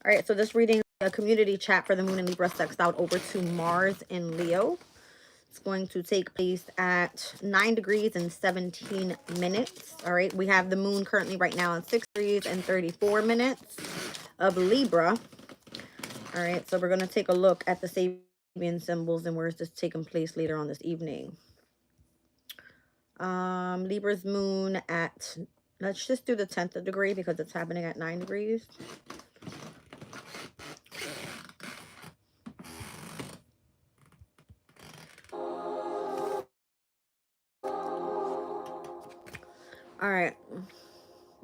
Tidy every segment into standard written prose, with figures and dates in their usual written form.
All right, so this reading, a community chat for the moon in Libra sextile over to Mars in Leo. It's going to take place at 9 degrees and 17 minutes. All right, we have the moon currently right now at 6 degrees and 34 minutes of Libra. All right, so we're going to take a look at the Sabian symbols and where is this taking place later on this evening. Libra's moon at, let's just do the 10th degree because it's happening at 9 degrees. All right,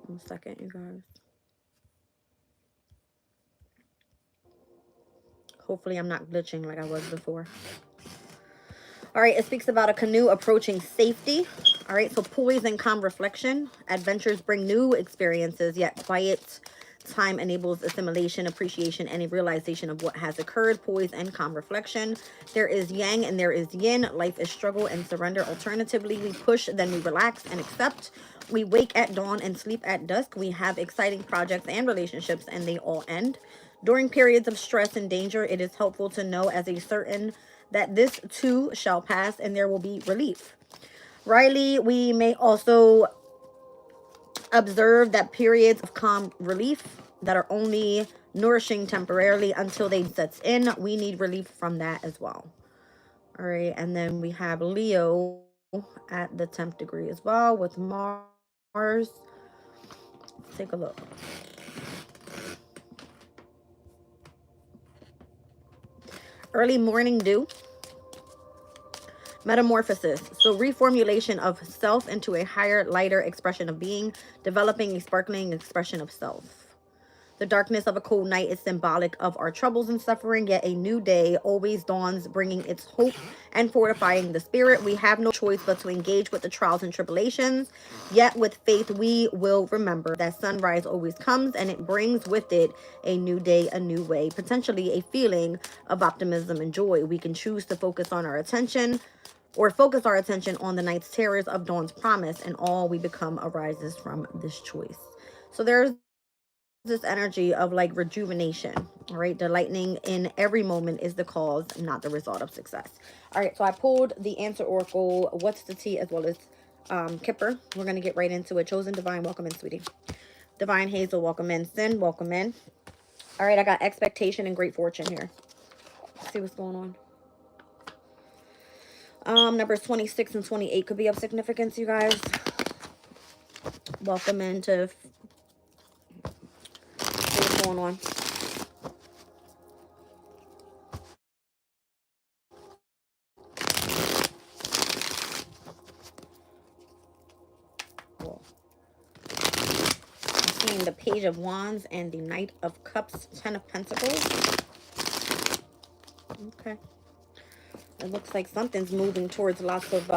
1 second, you guys. Hopefully I'm not glitching like I was before. All right, it speaks about a canoe approaching safety. All right, so poise and calm reflection. Adventures bring new experiences, yet quiet time enables assimilation, appreciation, and a realization of what has occurred. Poise and calm reflection. There is yang and there is yin. Life is struggle and surrender. Alternatively, we push, then we relax and accept. We wake at dawn and sleep at dusk. We have exciting projects and relationships, and they all end. During periods of stress and danger, it is helpful to know as a certain that this too shall pass and there will be relief. Riley, we may also observe that periods of calm relief that are only nourishing temporarily until they sets in. We need relief from that as well. All right, and then we have Leo at the 10th degree as well with Mars. Take a look. Early morning dew. Metamorphosis, so reformulation of self into a higher, lighter expression of being, developing a sparkling expression of self. The darkness of a cold night is symbolic of our troubles and suffering, yet a new day always dawns, bringing its hope and fortifying the spirit. We have no choice but to engage with the trials and tribulations, yet with faith we will remember that sunrise always comes and it brings with it a new day, a new way, potentially a feeling of optimism and joy. We can choose to focus our attention on the night's terrors of dawn's promise, and all we become arises from this choice. So there's this energy of like rejuvenation. All right, the lightning in every moment is the cause, not the result of success. All right, so I pulled the answer oracle, what's the tea, as well as Kipper. We're going to get right into it. Chosen divine, welcome in, sweetie. Divine Hazel, welcome in. Sin, welcome in. All right, I got expectation and great fortune here. Let's see what's going on. Numbers 26 and 28 could be of significance, you guys. Welcome in to see what's going on. Cool. I'm seeing the Page of Wands and the Knight of Cups, 10 of Pentacles. Okay. It looks like something's moving towards lots of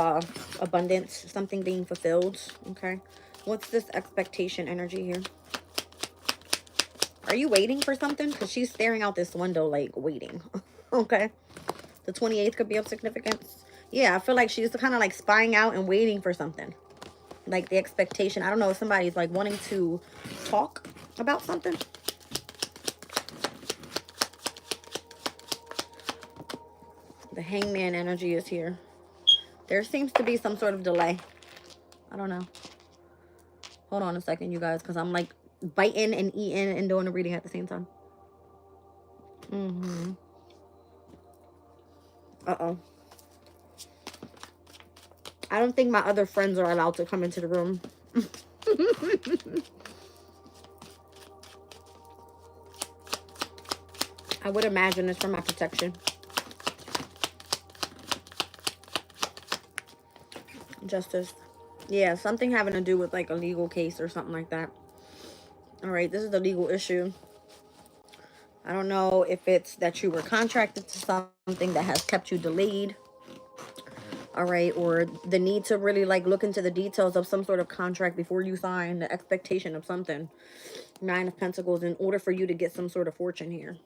abundance, something being fulfilled. Okay. What's this expectation energy here? Are you waiting for something? Because she's staring out this window like waiting. Okay. The 28th could be of significance. Yeah, I feel like she's kind of like spying out and waiting for something. Like the expectation. I don't know if somebody's like wanting to talk about something. The Hangman energy is here. There seems to be some sort of delay. I don't know. Hold on a second, you guys, because I'm like biting and eating and doing the reading at the same time. Uh-oh. I don't think my other friends are allowed to come into the room. I would imagine it's for my protection. Justice. Yeah, something having to do with like a legal case or something like that. All right, this is the legal issue. I don't know if it's that you were contracted to something that has kept you delayed. All right, or the need to really like look into the details of some sort of contract before you sign, the expectation of something. 9 of Pentacles in order for you to get some sort of fortune here.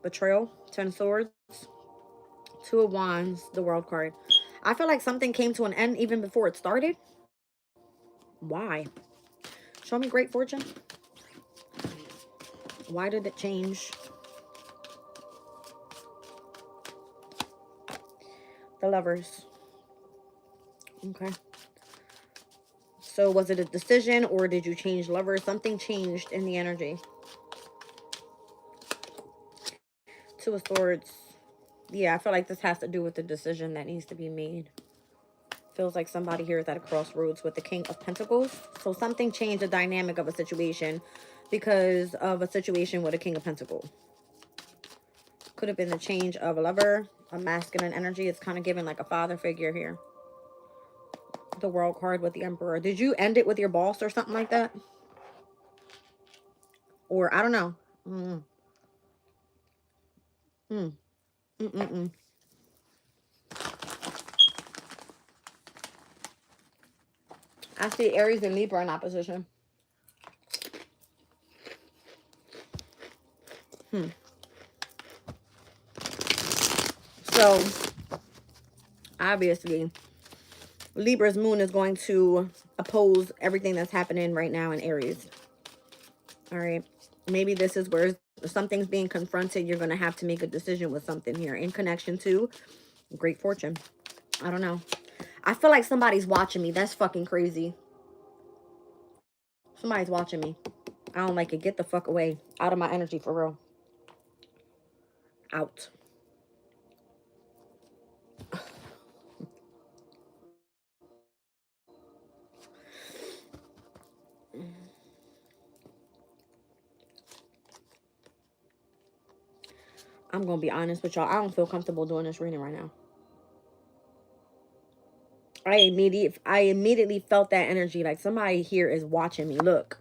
Betrayal, 10 swords, 2 of wands, the world card. I feel like something came to an end even before it started. Why? Show me great fortune. Why did it change? The Lovers. Okay. So was it a decision or did you change lovers? Something changed in the energy. Two of Swords. Yeah, I feel like this has to do with the decision that needs to be made. Feels like somebody here is at a crossroads with the King of Pentacles. So something changed the dynamic of a situation because of a situation with a King of Pentacles. Could have been the change of a lover, a masculine energy. It's kind of giving like a father figure here. The World card with the Emperor. Did you end it with your boss or something like that? Or I don't know. I see Aries and Libra in opposition. So, obviously, Libra's moon is going to oppose everything that's happening right now in Aries. All right. Maybe this is where something's being confronted. You're going to have to make a decision with something here in connection to great fortune. I don't know. I feel like somebody's watching me. That's fucking crazy. Somebody's watching me. I don't like it. Get the fuck away. Out of my energy for real. Out. I'm going to be honest with y'all. I don't feel comfortable doing this reading right now. I immediately felt that energy. Like somebody here is watching me. Look.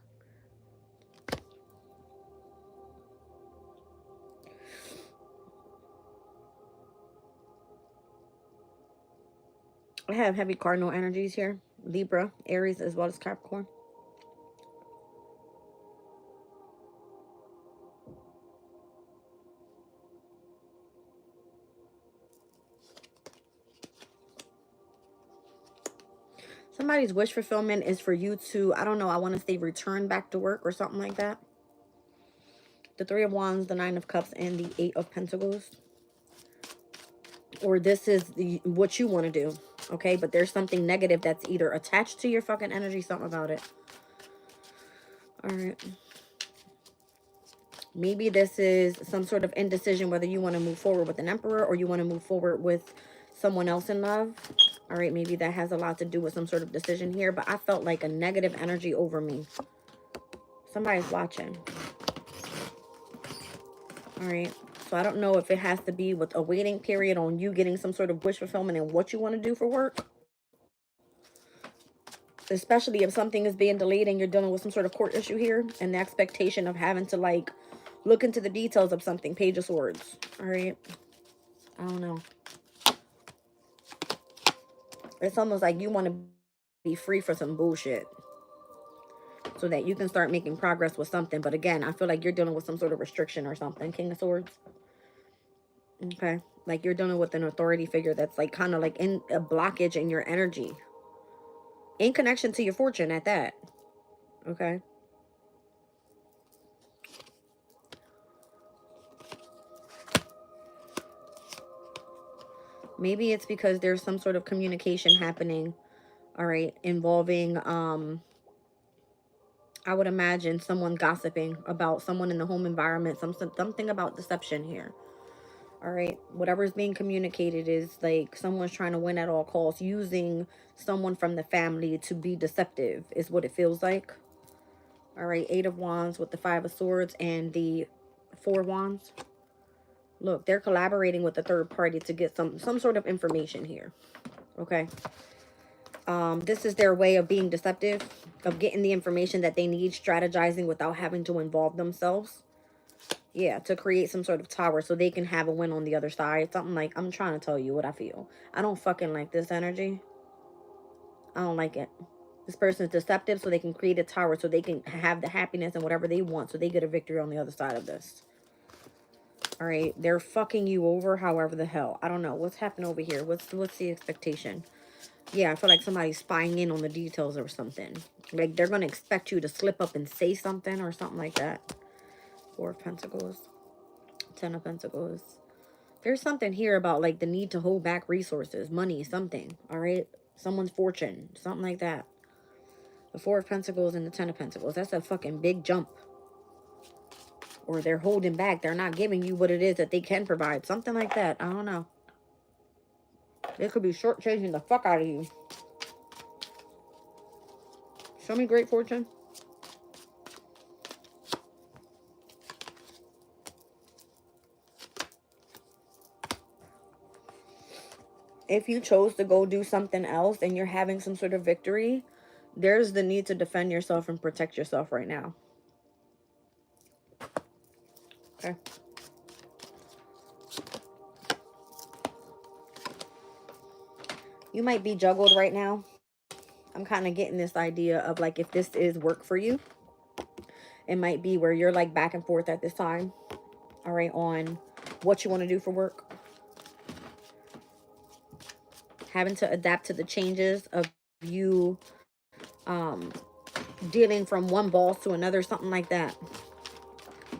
I have heavy cardinal energies here. Libra, Aries, as well as Capricorn. Somebody's wish fulfillment is for you to, I don't know, I want to say return back to work or something like that. The Three of Wands, the Nine of Cups, and the Eight of Pentacles. Or this is what you want to do, okay? But there's something negative that's either attached to your fucking energy, something about it. All right. Maybe this is some sort of indecision whether you want to move forward with an Emperor or you want to move forward with someone else in love. All right, maybe that has a lot to do with some sort of decision here, but I felt like a negative energy over me. Somebody's watching. All right, so I don't know if it has to be with a waiting period on you getting some sort of wish fulfillment and what you want to do for work. Especially if something is being delayed and you're dealing with some sort of court issue here and the expectation of having to like look into the details of something. Page of Swords. All right, I don't know. It's almost like you want to be free for some bullshit so that you can start making progress with something. But again, I feel like you're dealing with some sort of restriction or something. King of Swords. Okay. Like you're dealing with an authority figure that's like kind of like in a blockage in your energy. In connection to your fortune at that. Okay. Maybe it's because there's some sort of communication happening. All right. Involving, I would imagine someone gossiping about someone in the home environment. Something about deception here. All right. Whatever is being communicated is like someone's trying to win at all costs, using someone from the family to be deceptive is what it feels like. All right. Eight of Wands with the Five of Swords and the Four of Wands. Look, they're collaborating with a third party to get some sort of information here. Okay. This is their way of being deceptive, of getting the information that they need, strategizing without having to involve themselves. Yeah, to create some sort of tower so they can have a win on the other side. Something like, I'm trying to tell you what I feel. I don't fucking like this energy. I don't like it. This person is deceptive so they can create a tower so they can have the happiness and whatever they want so they get a victory on the other side of this. All right, they're fucking you over however the hell. I don't know. What's happening over here? What's the expectation? Yeah, I feel like somebody's spying in on the details or something. Like they're going to expect you to slip up and say something or something like that. Four of Pentacles. Ten of Pentacles. There's something here about like the need to hold back resources, money, something. All right. Someone's fortune, something like that. The Four of Pentacles and the Ten of Pentacles. That's a fucking big jump. Or they're holding back. They're not giving you what it is that they can provide. Something like that. I don't know. They could be shortchanging the fuck out of you. Show me great fortune. If you chose to go do something else and you're having some sort of victory, there's the need to defend yourself and protect yourself right now. Okay. You might be juggled right now. I'm kind of getting this idea of like if this is work for you, it might be where you're like back and forth at this time. All right, on what you want to do for work. Having to adapt to the changes of you dealing from one boss to another, something like that.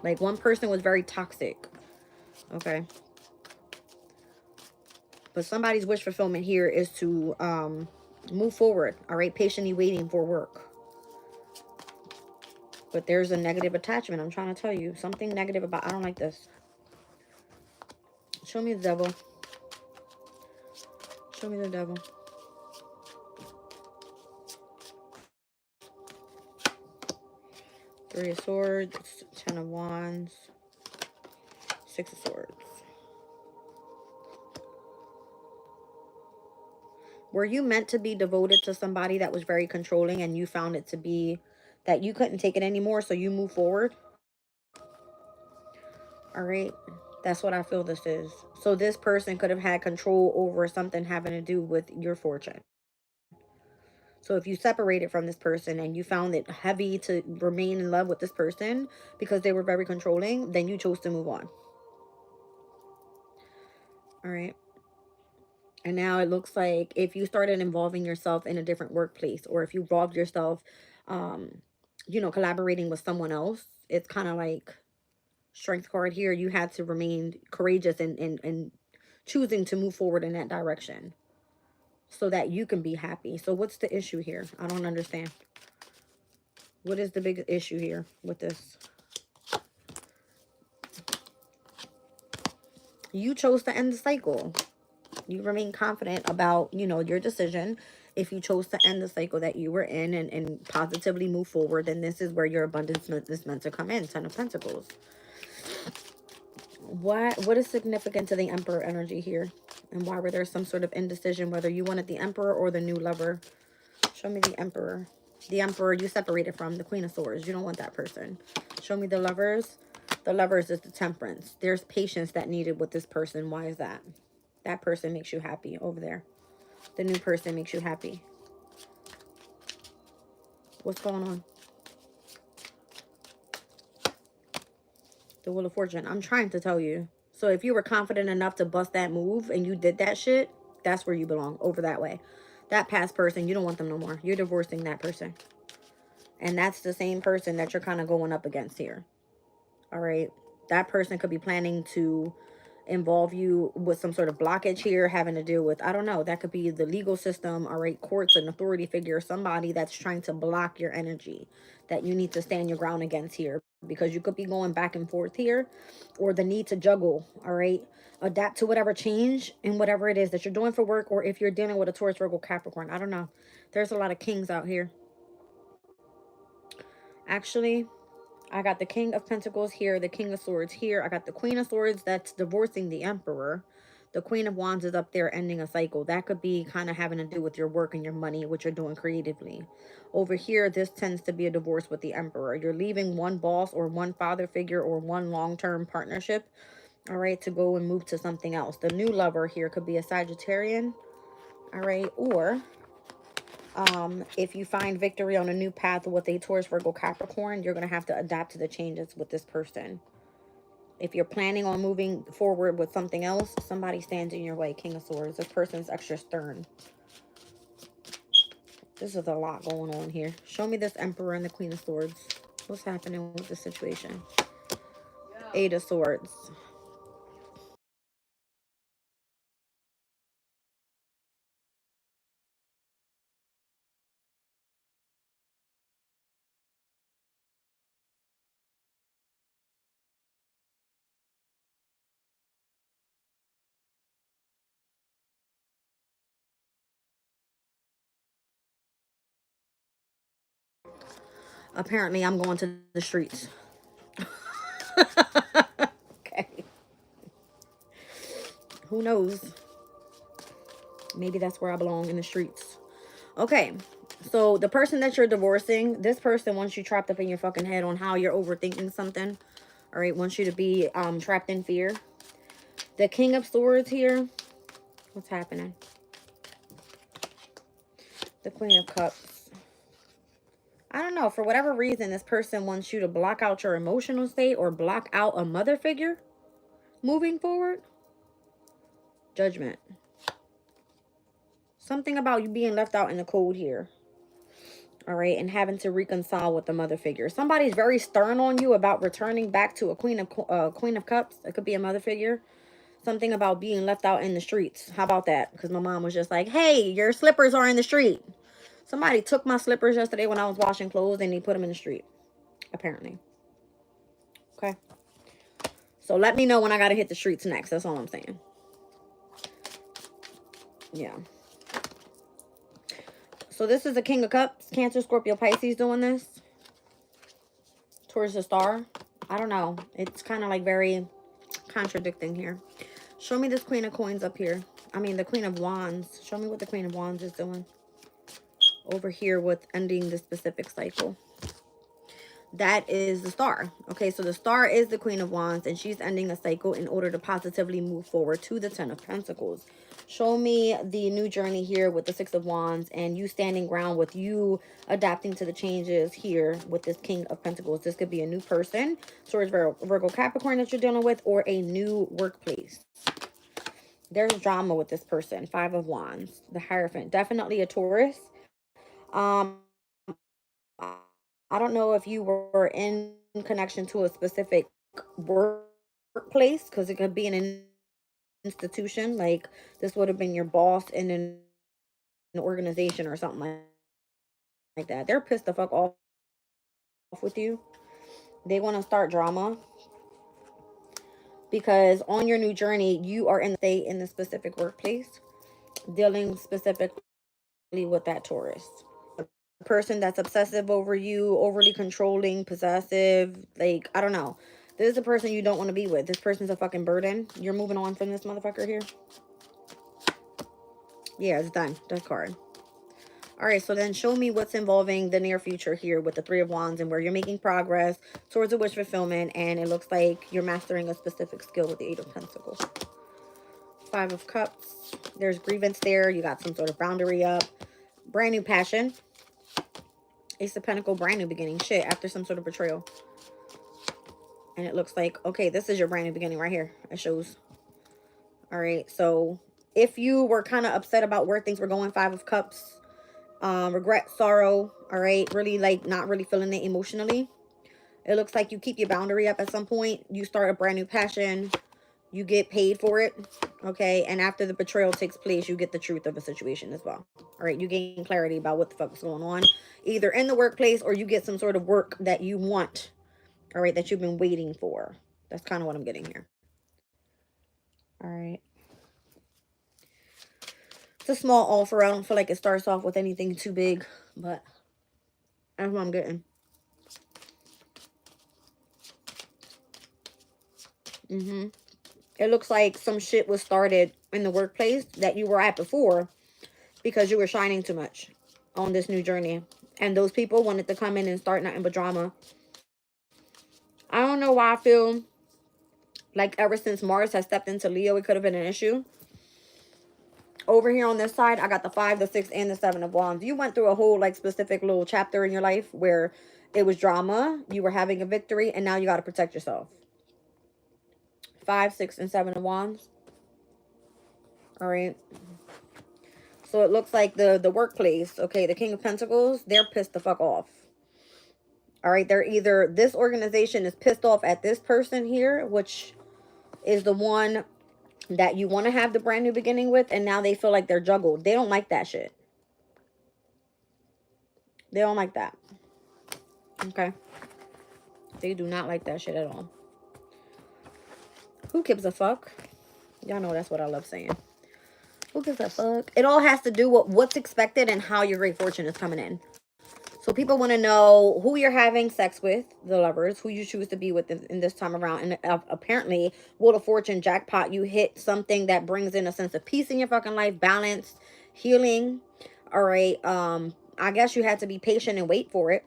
Like one person was very toxic. Okay. But somebody's wish fulfillment here is to move forward. All right. Patiently waiting for work. But there's a negative attachment. I'm trying to tell you. Something negative about... I don't like this. Show me the devil. Show me the devil. Three of Swords. Ten of Wands. Six of Swords. Were you meant to be devoted to somebody that was very controlling and you found it to be that you couldn't take it anymore, so you move forward? All right. That's what I feel this is. So this person could have had control over something having to do with your fortune. So if you separated from this person and you found it heavy to remain in love with this person because they were very controlling, then you chose to move on. All right. And now it looks like if you started involving yourself in a different workplace, or if you involved yourself, you know, collaborating with someone else, it's kind of like Strength card here. You had to remain courageous and choosing to move forward in that direction so that you can be happy. So what's the issue here? I don't understand. What is the big issue here with this? You chose to end the cycle. You remain confident about, you know, your decision. If you chose to end the cycle that you were in and positively move forward, then this is where your abundance is meant to come in. Ten of Pentacles. What is significant to the Emperor energy here? And why were there some sort of indecision whether you wanted the Emperor or the new lover? Show me the Emperor. The Emperor you separated from, the Queen of Swords. You don't want that person. Show me the Lovers. The Lovers is the Temperance. There's patience that needed with this person. Why is that? That person makes you happy over there. The new person makes you happy. What's going on? The Wheel of Fortune. I'm trying to tell you. So if you were confident enough to bust that move and you did that shit, that's where you belong. Over that way. That past person, you don't want them no more. You're divorcing that person. And that's the same person that you're kind of going up against here. All right. That person could be planning to involve you with some sort of blockage here, having to deal with, I don't know, that could be the legal system, all right, courts, an authority figure, somebody that's trying to block your energy that you need to stand your ground against here, because you could be going back and forth here, or the need to juggle, all right, adapt to whatever change and whatever it is that you're doing for work, or if you're dealing with a Taurus, Virgo, Capricorn, I don't know. There's a lot of kings out here. Actually, I got the King of Pentacles here, the King of Swords here. I got the Queen of Swords that's divorcing the Emperor. The Queen of Wands is up there ending a cycle. That could be kind of having to do with your work and your money, what you're doing creatively. Over here, this tends to be a divorce with the Emperor. You're leaving one boss or one father figure or one long-term partnership, all right, to go and move to something else. The new lover here could be a Sagittarian, all right, or... if you find victory on a new path with a Taurus, Virgo, Capricorn, you're going to have to adapt to the changes with this person. If you're planning on moving forward with something else, somebody stands in your way. King of Swords. This person's extra stern. This is a lot going on here. Show me this Emperor and the Queen of Swords. What's happening with the situation? Eight of Swords. Apparently, I'm going to the streets. Okay. Who knows? Maybe that's where I belong, in the streets. Okay. So the person that you're divorcing, this person wants you trapped up in your fucking head on how you're overthinking something. All right. Wants you to be trapped in fear. The King of Swords here. What's happening? The Queen of Cups. I don't know. For whatever reason, this person wants you to block out your emotional state or block out a mother figure moving forward. Judgment. Something about you being left out in the cold here. All right. And having to reconcile with the mother figure. Somebody's very stern on you about returning back to a Queen of Cups. It could be a mother figure. Something about being left out in the streets. How about that? Because my mom was just like, hey, your slippers are in the street. Somebody took my slippers yesterday when I was washing clothes and they put them in the street. Apparently. Okay. So let me know when I got to hit the streets next. That's all I'm saying. Yeah. So this is the King of Cups. Cancer, Scorpio, Pisces doing this. Towards the star. I don't know. It's kind of like very contradicting here. Show me this Queen of Coins up here. I mean, the Queen of Wands. Show me what the Queen of Wands is doing. Over here with ending the specific cycle. That is the star. Okay, so the star is the Queen of Wands, and she's ending a cycle in order to positively move forward to the Ten of Pentacles. Show me the new journey here with the Six of Wands and you standing ground with you adapting to the changes here with this King of Pentacles. This could be a new person, towards Virgo Capricorn that you're dealing with, or a new workplace. There's drama with this person. Five of Wands. The Hierophant. Definitely a Taurus. I don't know if you were in connection to a specific workplace, because it could be an institution. Like, this would have been your boss in an organization or something like that. They're pissed the fuck off with you. They want to start drama because on your new journey, you are in the specific workplace, dealing specifically with that Taurus. A person that's obsessive over you, overly controlling, possessive, like, I don't know. This is a person you don't want to be with. This person's a fucking burden. You're moving on from this motherfucker here. Yeah, it's done. That card. All right, so then show me what's involving the near future here with the Three of Wands and where you're making progress towards a wish fulfillment, and it looks like you're mastering a specific skill with the Eight of Pentacles. Five of Cups. There's grievance there. You got some sort of boundary up. Brand new passion. Ace of Pentacles, brand new beginning. Shit, after some sort of betrayal. And it looks like, okay, this is your brand new beginning right here. It shows. All right, so if you were kind of upset about where things were going, Five of Cups, regret, sorrow, all right, really like not really feeling it emotionally. It looks like you keep your boundary up at some point. You start a brand new passion. You get paid for it, okay? And after the betrayal takes place, you get the truth of a situation as well. All right, you gain clarity about what the fuck is going on, either in the workplace or you get some sort of work that you want, all right, that you've been waiting for. That's kind of what I'm getting here. All right. It's a small offer. I don't feel like it starts off with anything too big, but that's what I'm getting. It looks like some shit was started in the workplace that you were at before because you were shining too much on this new journey. And those people wanted to come in and start nothing but drama. I don't know why I feel like ever since Mars has stepped into Leo, it could have been an issue. Over here on this side, I got the 5, the 6, and the 7 of Wands. You went through a whole like specific little chapter in your life where it was drama. You were having a victory, and now you got to protect yourself. 5, 6, and 7 of Wands. All right. So it looks like the workplace, okay, the King of Pentacles, they're pissed the fuck off. All right, they're either, this organization is pissed off at this person here, which is the one that you want to have the brand new beginning with, and now they feel like they're juggled. They don't like that shit. They don't like that. Okay? They do not like that shit at all. Who gives a fuck? Y'all know that's what I love saying. Who gives a fuck? It all has to do with what's expected and how your great fortune is coming in. So people want to know who you're having sex with, the lovers, who you choose to be with in this time around. And apparently, Wheel of Fortune jackpot, you hit something that brings in a sense of peace in your fucking life, balance, healing. All right. I guess you had to be patient and wait for it.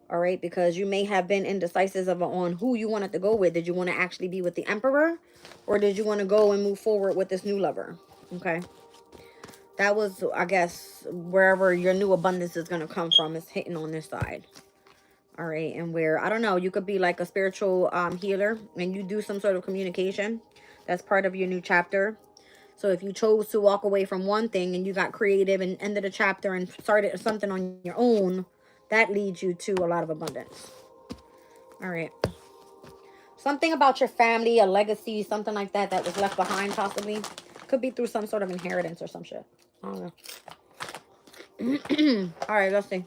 All right, because you may have been indecisive on who you wanted to go with. Did you want to actually be with the Emperor, or did you want to go and move forward with this new lover? Okay. That was, I guess, wherever your new abundance is going to come from is hitting on this side. All right. And where, I don't know, you could be like a spiritual healer and you do some sort of communication. That's part of your new chapter. So if you chose to walk away from one thing and you got creative and ended a chapter and started something on your own, that leads you to a lot of abundance. All right. Something about your family, a legacy, something like that that was left behind possibly. Could be through some sort of inheritance or some shit. I don't know. All right, let's see.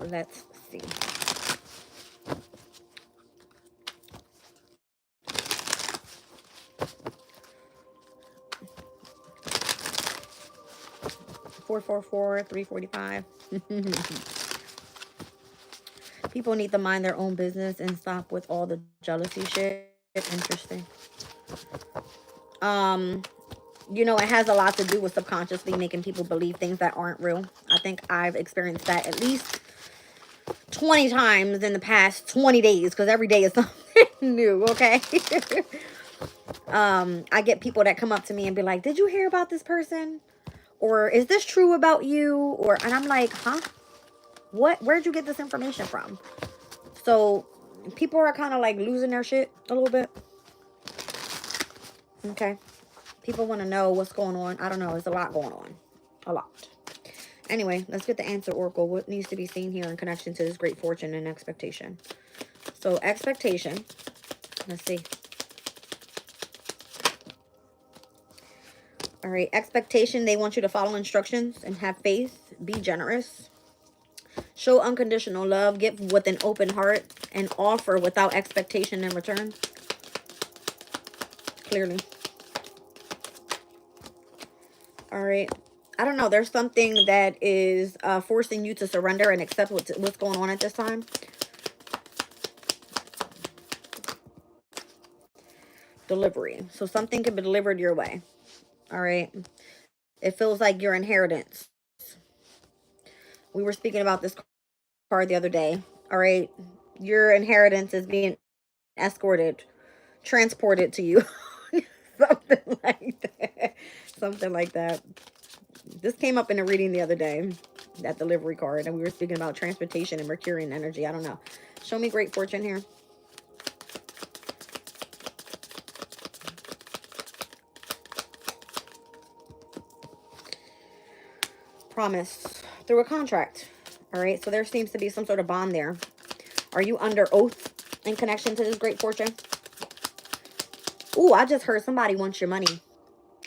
Let's see. $444, $345. People need to mind their own business and stop with all the jealousy shit. Interesting. You know, it has a lot to do with subconsciously making people believe things that aren't real. I think I've experienced that at least 20 times in the past 20 days, because every day is something new, okay? I get people that come up to me and be like, did you hear about this person? Or is this true about you? Or, and I'm like, huh? What? Where'd you get this information from? So people are kind of like losing their shit a little bit. Okay. People want to know what's going on. I don't know. There's a lot going on. A lot. Anyway, let's get the answer, Oracle. What needs to be seen here in connection to this great fortune and expectation? So expectation. Let's see. All right. Expectation. They want you to follow instructions and have faith. Be generous. Show unconditional love. Give with an open heart. And offer without expectation in return. Clearly. All right. I don't know. There's something that is forcing you to surrender and accept what's going on at this time. Delivery. So something can be delivered your way. All right. It feels like your inheritance. We were speaking about this card the other day. All right. Your inheritance is being escorted, transported to you. Something like that. Something like that. This came up in a reading the other day, that delivery card, and we were speaking about transportation and Mercurian energy. I don't know. Show me great fortune here. Promise through a contract. All right. So there seems to be some sort of bond there. Are you under oath in connection to this great fortune? Ooh, I just heard somebody wants your money.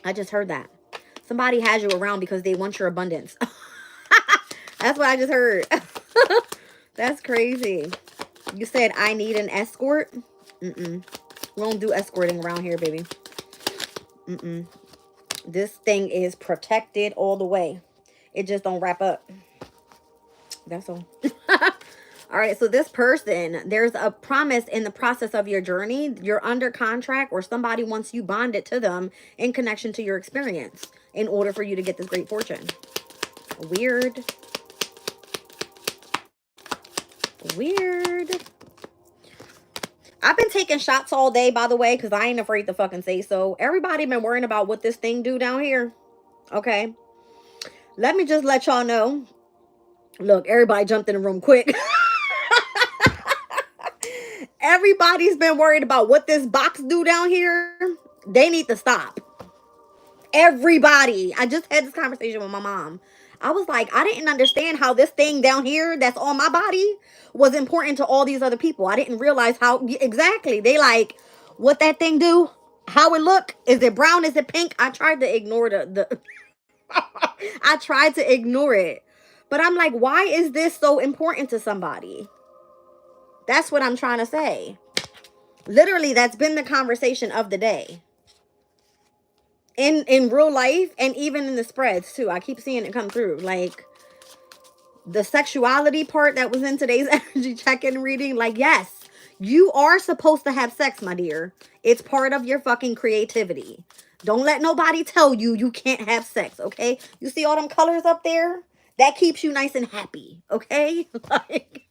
I just heard that. Somebody has you around because they want your abundance. That's what I just heard. That's crazy. You said, I need an escort? We don't do escorting around here, baby. This thing is protected all the way. It just don't wrap up. That's all. All right, so this person, there's a promise in the process of your journey. You're under contract or somebody wants you bonded to them in connection to your experience in order for you to get this great fortune. Weird. Weird. I've been taking shots all day, by the way, because I ain't afraid to fucking say so. Everybody been worrying about what this thing do down here. Okay. Let me just let y'all know. Look, everybody jumped in the room quick. Everybody's been worried about what this box do down here. They need to stop. Everybody. I just had this conversation with my mom. I was like, I didn't understand how this thing down here that's on my body was important to all these other people. I didn't realize how exactly they like what that thing do, how it look. Is it brown? Is it pink? I tried to ignore the I tried to ignore it. But I'm like, why is this so important to somebody? That's what I'm trying to say. Literally, that's been the conversation of the day. In real life and even in the spreads too. I keep seeing it come through. Like the sexuality part that was in today's energy check-in reading. Like, yes, you are supposed to have sex, my dear. It's part of your fucking creativity. Don't let nobody tell you you can't have sex, okay? You see all them colors up there? That keeps you nice and happy, okay? Like,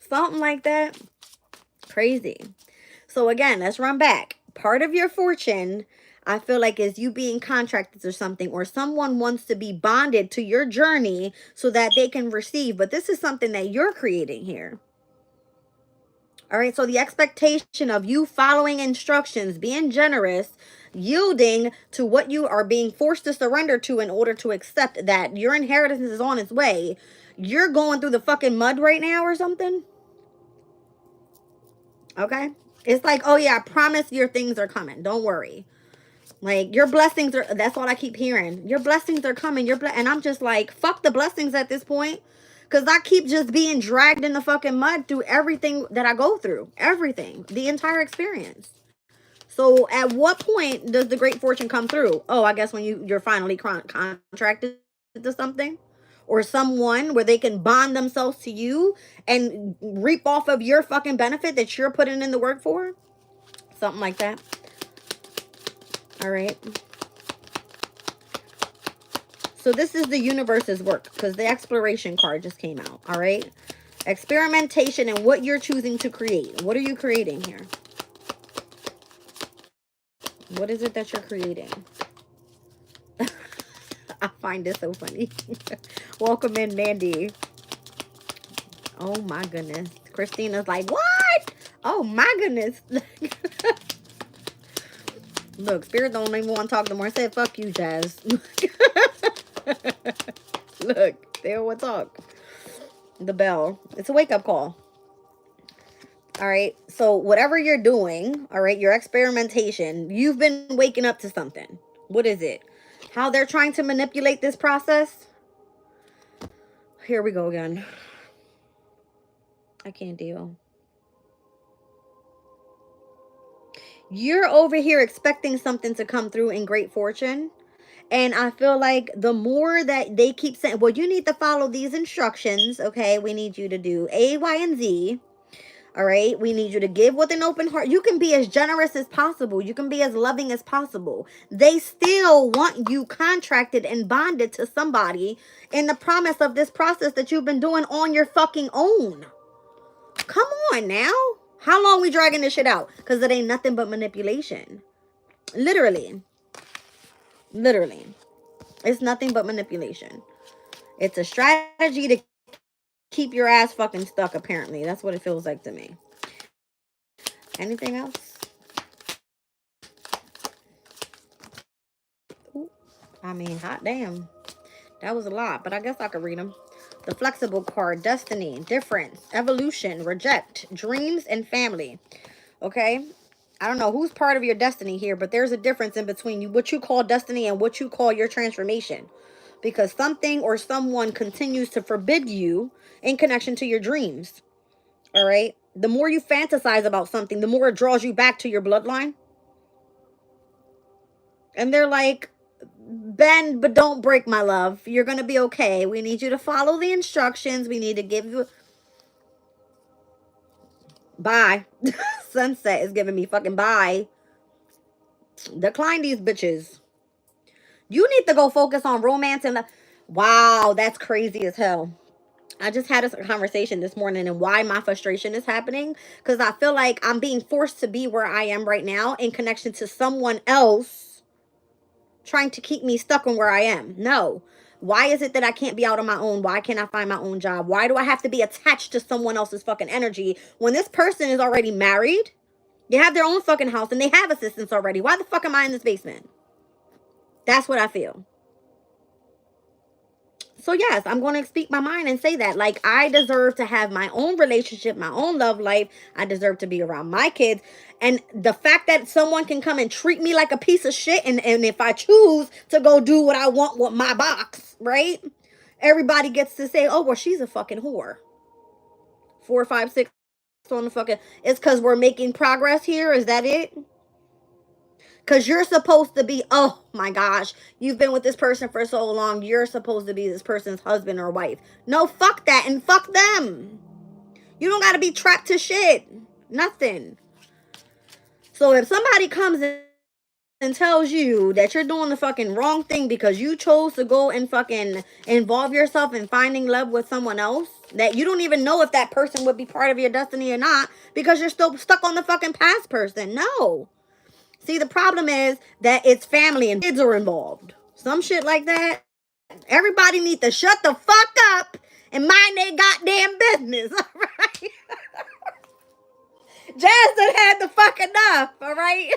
something like that. Crazy. So again, let's run back. Part of your fortune, I feel like, is you being contracted or something, or someone wants to be bonded to your journey so that they can receive. But this is something that you're creating here. All right. So the expectation of you following instructions, being generous, yielding to what you are being forced to surrender to in order to accept that your inheritance is on its way. You're going through the fucking mud right now or something. Okay. It's like, oh yeah, I promise your things are coming. Don't worry. Like, your blessings are, that's all I keep hearing. Your blessings are coming. And I'm just like, fuck the blessings at this point. Because I keep just being dragged in the fucking mud through everything that I go through. Everything. The entire experience. So at what point does the great fortune come through? Oh, I guess when you're finally contracted to something. Or someone where they can bond themselves to you and reap off of your fucking benefit that you're putting in the work for. Something like that. All right. So this is the universe's work because the exploration card just came out. All right. Experimentation and what you're choosing to create. What are you creating here? What is it that you're creating? I find this so funny. Welcome in, Mandy. Oh my goodness. Christina's like, what? Oh my goodness. Look, Spirit don't even want to talk no more. I said, fuck you, Jazz. Look, they don't want to talk. The bell. It's a wake-up call. All right. So whatever you're doing, all right, your experimentation, you've been waking up to something. What is it? How they're trying to manipulate this process? Here we go again. I can't deal. You're over here expecting something to come through in great fortune. And I feel like the more that they keep saying, well, you need to follow these instructions. Okay, we need you to do A, Y, and Z. All right, we need you to give with an open heart. You can be as generous as possible. You can be as loving as possible. They still want you contracted and bonded to somebody in the promise of this process that you've been doing on your fucking own. Come on now. How long we dragging this shit out? Because it ain't nothing but manipulation. Literally. Literally. It's nothing but manipulation. It's a strategy to keep your ass fucking stuck, apparently. That's what it feels like to me. Anything else? Ooh, I mean, hot damn. That was a lot, but I guess I could read them. The flexible card, destiny, difference, evolution, reject, dreams, and family. Okay? I don't know who's part of your destiny here, but there's a difference in between what you call destiny and what you call your transformation. Because something or someone continues to forbid you in connection to your dreams. All right? The more you fantasize about something, the more it draws you back to your bloodline. And they're like, bend but don't break, my love. You're going to be okay. We need you to follow the instructions. We need to give you... Bye. Sunset is giving me fucking bye. Decline these bitches. You need to go focus on romance and... Wow, that's crazy as hell. I just had a conversation this morning and why my frustration is happening. Because I feel like I'm being forced to be where I am right now in connection to someone else trying to keep me stuck on where I am. No. Why is it that I can't be out on my own? Why can't I find my own job? Why do I have to be attached to someone else's fucking energy when this person is already married? They have their own fucking house and they have assistants already. Why the fuck am I in this basement? That's what I feel. So yes, I'm going to speak my mind and say that. Like, I deserve to have my own relationship, my own love life. I deserve to be around my kids. And the fact that someone can come and treat me like a piece of shit, and if I choose to go do what I want with my box, right? Everybody gets to say, oh, well, she's a fucking whore. 4, 5, 6 on the fucking... It's because we're making progress here. Is that it? Because you're supposed to be, oh my gosh, you've been with this person for so long, you're supposed to be this person's husband or wife. No, fuck that, and fuck them. You don't got to be trapped to shit. Nothing. So if somebody comes in and tells you that you're doing the fucking wrong thing because you chose to go and fucking involve yourself in finding love with someone else, that you don't even know if that person would be part of your destiny or not, because you're still stuck on the fucking past person. No. See, the problem is that it's family and kids are involved. Some shit like that. Everybody needs to shut the fuck up and mind their goddamn business. All right. Jazz done had the fuck enough. All right.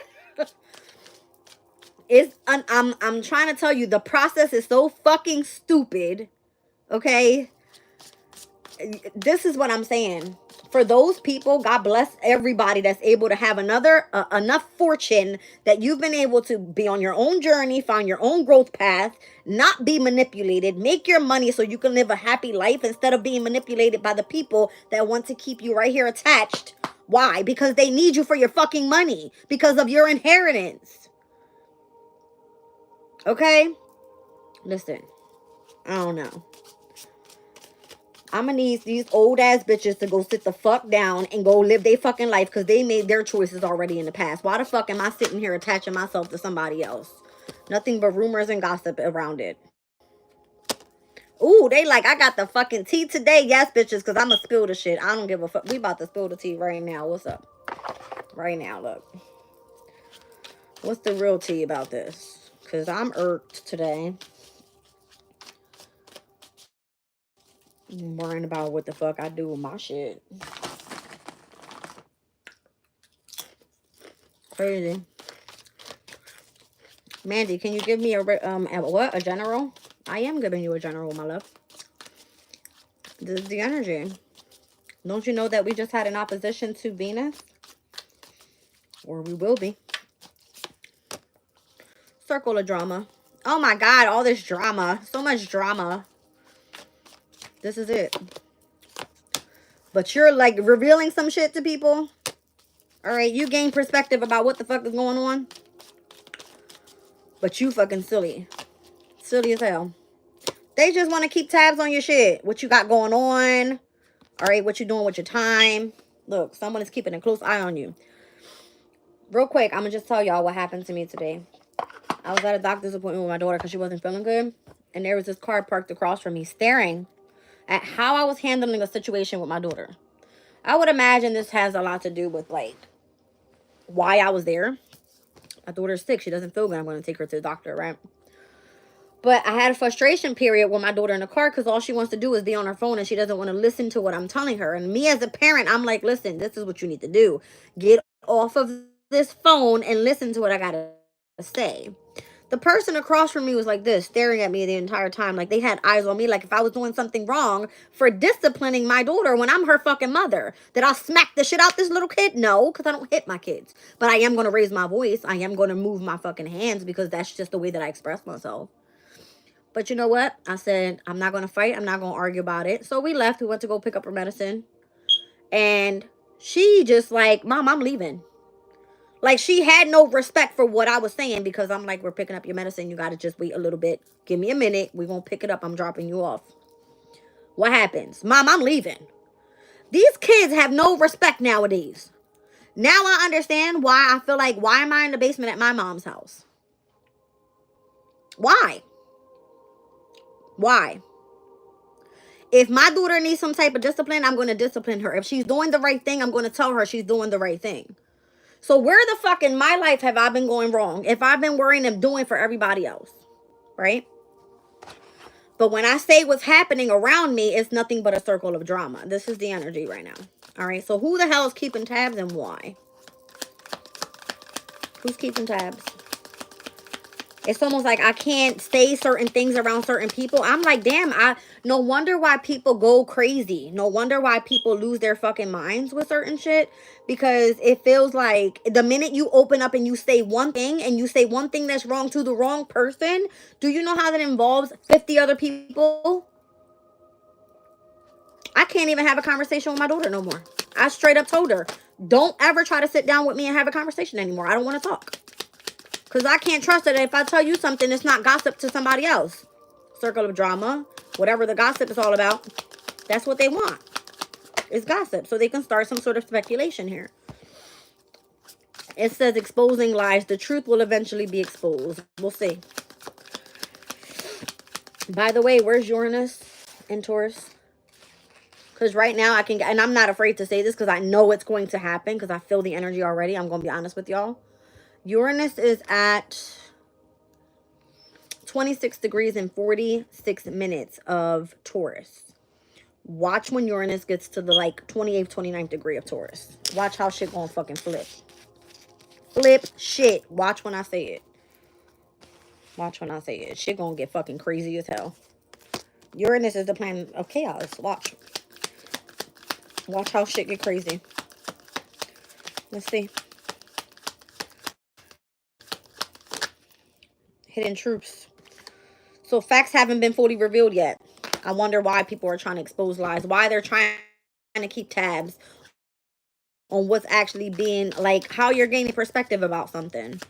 I'm trying to tell you, the process is so fucking stupid. Okay. This is what I'm saying. For those people, God bless everybody that's able to have enough fortune that you've been able to be on your own journey, find your own growth path, not be manipulated, make your money so you can live a happy life instead of being manipulated by the people that want to keep you right here attached. Why? Because they need you for your fucking money, because of your inheritance. Okay? Listen, I don't know. I'm gonna need these old ass bitches to go sit the fuck down and go live their fucking life, because they made their choices already in the past. Why the fuck am I sitting here attaching myself to somebody else? Nothing but rumors and gossip around it. Ooh, they like, I got the fucking tea today. Yes, bitches, because I'm gonna spill the shit. I don't give a fuck. We about to spill the tea right now. What's up? Right now, look. What's the real tea about this? Because I'm irked today. I'm worrying about what the fuck I do with my shit. Crazy. Mandy, can you give me a general? I am giving you a general, my love. This is the energy. Don't you know that we just had an opposition to Venus? Or we will be. Circle of drama. Oh my God, all this drama. So much drama. This is it. But you're like revealing some shit to people. All right, you gain perspective about what the fuck is going on. But you fucking silly. Silly as hell. They just want to keep tabs on your shit. What you got going on. All right, what you doing with your time. Look, someone is keeping a close eye on you. Real quick, I'm going to just tell y'all what happened to me today. I was at a doctor's appointment with my daughter because she wasn't feeling good. And there was this car parked across from me staring at how I was handling a situation with my daughter. I would imagine this has a lot to do with, like, why I was there. My daughter's sick. She doesn't feel good. I'm going to take her to the doctor, right? But I had a frustration period with my daughter in the car because all she wants to do is be on her phone and she doesn't want to listen to what I'm telling her. And me as a parent, I'm like, listen, this is what you need to do. Get off of this phone and listen to what I got to say. The person across from me was like this, staring at me the entire time. Like they had eyes on me, like if I was doing something wrong for disciplining my daughter when I'm her fucking mother. Did I smack the shit out this little kid? No, because I don't hit my kids. But I am going to raise my voice. I am going to move my fucking hands because that's just the way that I express myself. But you know what? I said, I'm not going to fight. I'm not going to argue about it. So we left. We went to go pick up her medicine. And she just like, Mom, I'm leaving. Like, she had no respect for what I was saying because I'm like, we're picking up your medicine. You got to just wait a little bit. Give me a minute. We're going to pick it up. I'm dropping you off. What happens? Mom, I'm leaving. These kids have no respect nowadays. Now I understand why I feel like, why am I in the basement at my mom's house? Why? Why? If my daughter needs some type of discipline, I'm going to discipline her. If she's doing the right thing, I'm going to tell her she's doing the right thing. So where the fuck in my life have I been going wrong if I've been worrying and doing for everybody else? Right? But when I say what's happening around me, it's nothing but a circle of drama. This is the energy right now. All right? So who the hell is keeping tabs and why? Who's keeping tabs? It's almost like I can't say certain things around certain people. I'm like, damn, no wonder why people go crazy. No wonder why people lose their fucking minds with certain shit. Because it feels like the minute you open up and you say one thing, and you say one thing that's wrong to the wrong person, do you know how that involves 50 other people? I can't even have a conversation with my daughter no more. I straight up told her, don't ever try to sit down with me and have a conversation anymore. I don't want to talk. Because I can't trust that if I tell you something, it's not gossip to somebody else. Circle of drama, whatever the gossip is all about, that's what they want. It's gossip. So they can start some sort of speculation here. It says exposing lies. The truth will eventually be exposed. We'll see. By the way, where's Uranus in Taurus? Because right now I can, and I'm not afraid to say this because I know it's going to happen because I feel the energy already. I'm going to be honest with y'all. Uranus is at 26 degrees and 46 minutes of Taurus. Watch when Uranus gets to the like 28th, 29th degree of Taurus. Watch how shit gonna fucking flip. Flip shit. Watch when I say it. Watch when I say it. Shit gonna get fucking crazy as hell. Uranus is the planet of chaos. Watch. Watch how shit get crazy. Let's see. Hidden truths. So facts haven't been fully revealed yet. I wonder why people are trying to expose lies. Why they're trying to keep tabs on what's actually being, like, how you're gaining perspective about something.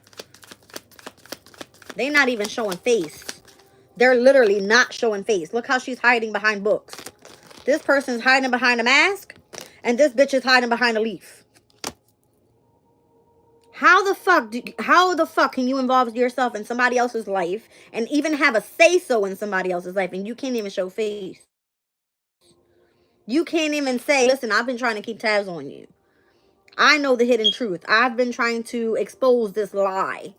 They're not even showing face. They're literally not showing face. Look how she's hiding behind books. This person's hiding behind a mask, and this bitch is hiding behind a leaf. How the fuck can you involve yourself in somebody else's life and even have a say-so in somebody else's life, and you can't even show face? You can't even say, listen, I've been trying to keep tabs on you. I know the hidden truth. I've been trying to expose this lie.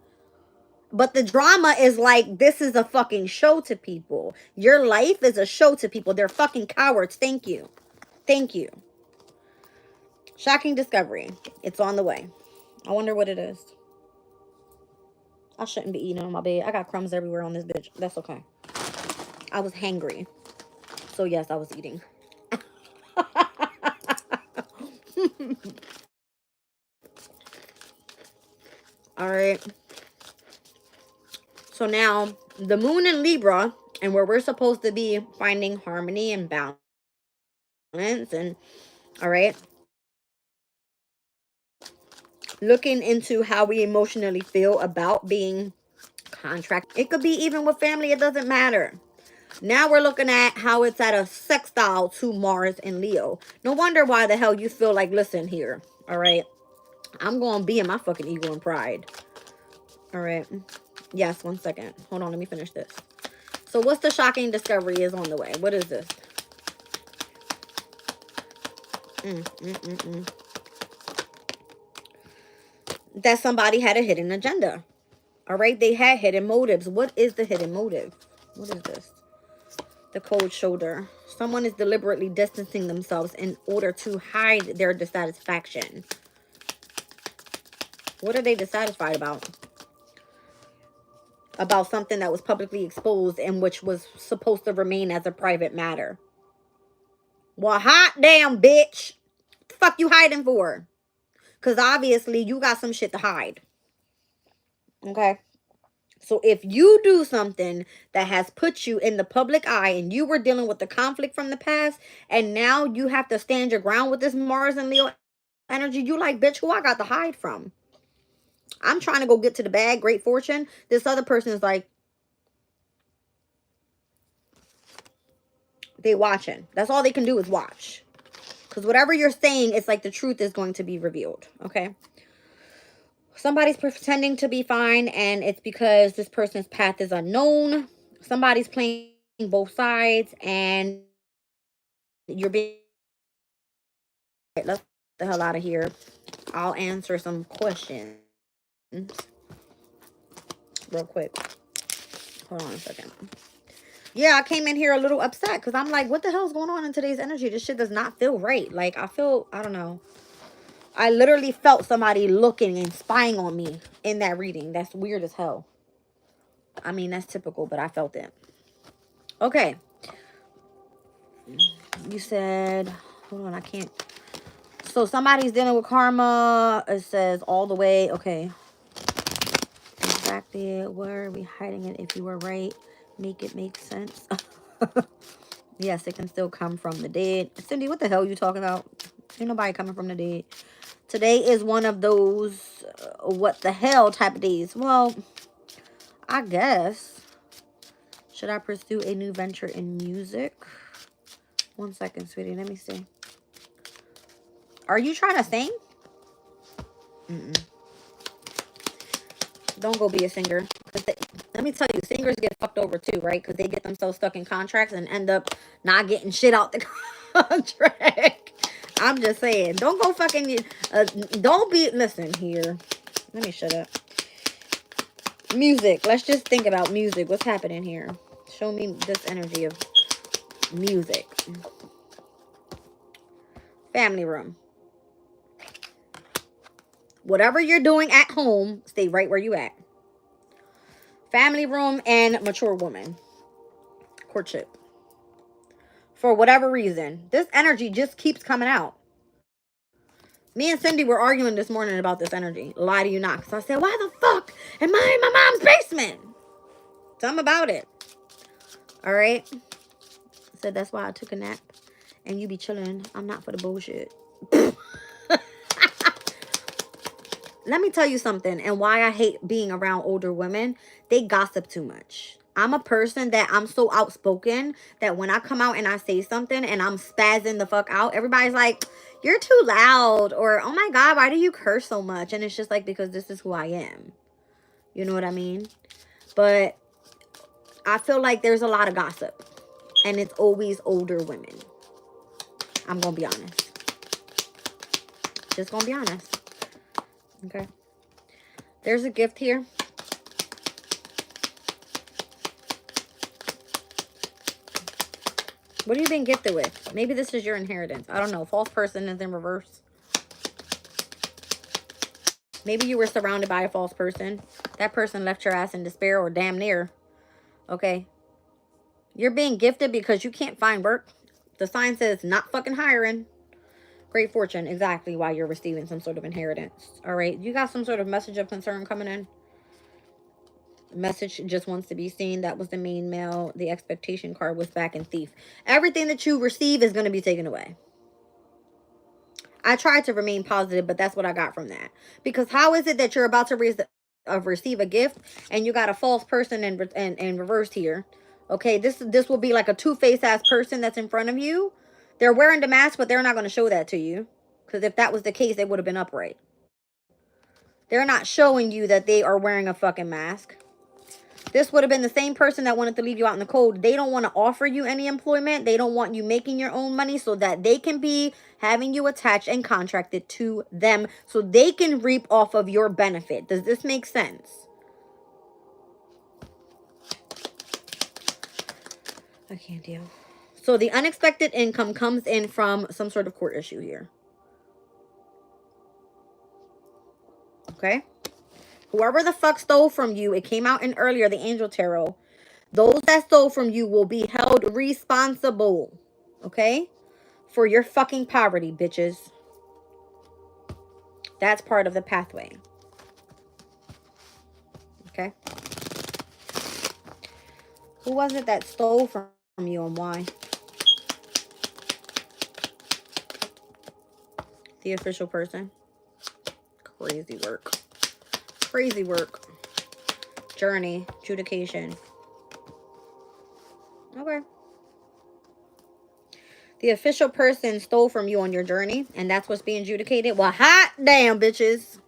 But the drama is like, this is a fucking show to people. Your life is a show to people. They're fucking cowards. Thank you. Thank you. Shocking discovery. It's on the way. I wonder what it is. I shouldn't be eating on my bed. I got crumbs everywhere on this bitch. That's okay. I was hangry. So yes, I was eating. All right. So now the moon in Libra, and where we're supposed to be finding harmony and balance, and all right, looking into how we emotionally feel about being contract. It could be even with family. It doesn't matter. Now we're looking at how it's at a sextile to Mars and Leo. No wonder why the hell you feel like, listen here. All right. I'm going to be in my fucking ego and pride. All right. Yes, 1 second. Hold on. Let me finish this. So what's the shocking discovery is on the way? What is this? That somebody had a hidden agenda. All right. They had hidden motives. What is the hidden motive? What is this? The cold shoulder. Someone is deliberately distancing themselves in order to hide their dissatisfaction. What are they dissatisfied about? About something that was publicly exposed and which was supposed to remain as a private matter. Well, hot damn, bitch. What the fuck you hiding for? Because obviously you got some shit to hide. Okay? So if you do something that has put you in the public eye and you were dealing with the conflict from the past and now you have to stand your ground with this Mars and Leo energy, you like, bitch, who I got to hide from? I'm trying to go get to the bag, great fortune. This other person is like, they watching. That's all they can do is watch. Because whatever you're saying, it's like the truth is going to be revealed. Okay? Somebody's pretending to be fine, and it's because this person's path is unknown. Somebody's playing both sides, and you're being... Let's get the hell out of here. I'll answer some questions real quick. Hold on a second. Yeah, I came in here a little upset because I'm like, what the hell is going on in today's energy? This shit does not feel right. Like, I don't know. I literally felt somebody looking and spying on me in that reading. That's weird as hell. I mean, that's typical, but I felt it. Okay. You said, hold on, I can't. So somebody's dealing with karma. It says all the way. Okay. Exactly. Where are we hiding it? If you were right, make it make sense. Yes, it can still come from the dead. Cindy, what the hell are you talking about? Ain't nobody coming from the dead. Today is one of those what the hell type of days. Well, I guess. Should I pursue a new venture in music? 1 second, sweetie. Let me see. Are you trying to sing? Don't go be a singer. Let me tell you, singers get fucked over too, right? Because they get themselves stuck in contracts and end up not getting shit out the contract. I'm just saying. Don't go fucking... don't be... Listen here. Let me shut up. Music. Let's just think about music. What's happening here? Show me this energy of music. Family room. Whatever you're doing at home, stay right where you at. Family room and mature woman. Courtship. For whatever reason. This energy just keeps coming out. Me and Cindy were arguing this morning about this energy. Lie to you not. Because I said, why the fuck am I in my mom's basement? Tell them about it. All right? I said, that's why I took a nap. And you be chilling. I'm not for the bullshit. Let me tell you something. And why I hate being around older women. They gossip too much. I'm a person that I'm so outspoken that when I come out and I say something and I'm spazzing the fuck out, everybody's like, you're too loud. Or, oh my God, why do you curse so much? And it's just like, because this is who I am. You know what I mean? But I feel like there's a lot of gossip. And it's always older women. I'm going to be honest. Just going to be honest. Okay. There's a gift here. What have you been gifted with? Maybe this is your inheritance. I don't know. False person is in reverse. Maybe you were surrounded by a false person. That person left your ass in despair or damn near. Okay. You're being gifted because you can't find work. The sign says not fucking hiring. Great fortune. Exactly why you're receiving some sort of inheritance. All right. You got some sort of message of concern coming in. Message just wants to be seen. That was the main mail. The expectation card was back in thief. Everything that you receive is going to be taken away. I tried to remain positive, but that's what I got from that. Because how is it that you're about to receive a gift and you got a false person in reverse here? Okay, this will be like a two-faced ass person that's in front of you. They're wearing the mask, but they're not going to show that to you. Because if that was the case, they would have been upright. They're not showing you that they are wearing a fucking mask. This would have been the same person that wanted to leave you out in the cold. They don't want to offer you any employment. They don't want you making your own money so that they can be having you attached and contracted to them so they can reap off of your benefit. Does this make sense? I can't deal. So the unexpected income comes in from some sort of court issue here. Okay? Whoever the fuck stole from you, it came out in earlier, the Angel Tarot. Those that stole from you will be held responsible. Okay? For your fucking poverty, bitches. That's part of the pathway. Okay? Who was it that stole from you and why? The official person. Crazy work. Crazy work. Journey. Adjudication. Okay. The official person stole from you on your journey, and that's what's being adjudicated. Well, hot damn, bitches.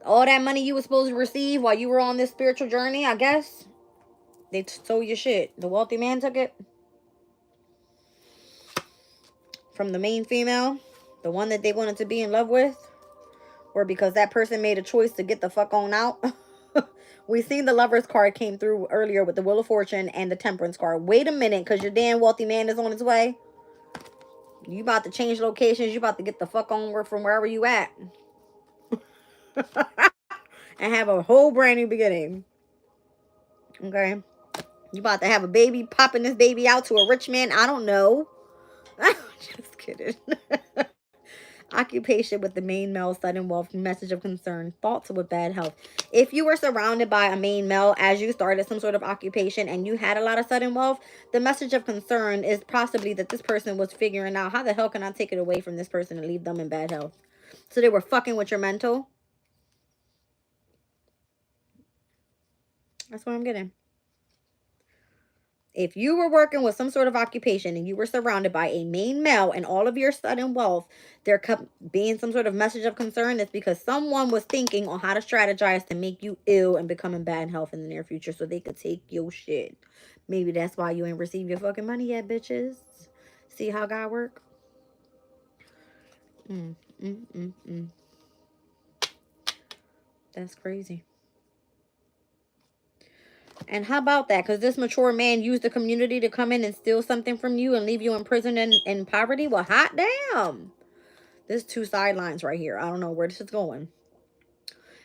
All that money you were supposed to receive while you were on this spiritual journey, I guess, they stole your shit. The wealthy man took it from the main female, the one that they wanted to be in love with, or because that person made a choice to get the fuck on out. We seen the Lover's card came through earlier with the Wheel of Fortune and the Temperance card. Wait a minute, because your damn wealthy man is on his way. You about to change locations. You about to get the fuck on from wherever you at. And have a whole brand new beginning. Okay? You about to have a baby, popping this baby out to a rich man. I don't know. Just kidding. Occupation with the main male, sudden wealth, message of concern, thoughts with bad health. If you were surrounded by a main male as you started some sort of occupation and you had a lot of sudden wealth, the message of concern is possibly that this person was figuring out, how the hell can I take it away from this person and leave them in bad health? So they were fucking with your mental. That's what I'm getting. If you were working with some sort of occupation and you were surrounded by a main male and all of your sudden wealth, there kept being some sort of message of concern, it's because someone was thinking on how to strategize to make you ill and become in bad health in the near future so they could take your shit. Maybe that's why you ain't received your fucking money yet, bitches. See how God work? That's crazy. And how about that? Because this mature man used the community to come in and steal something from you and leave you in prison and in poverty? Well, hot damn. There's two sidelines right here. I don't know where this is going.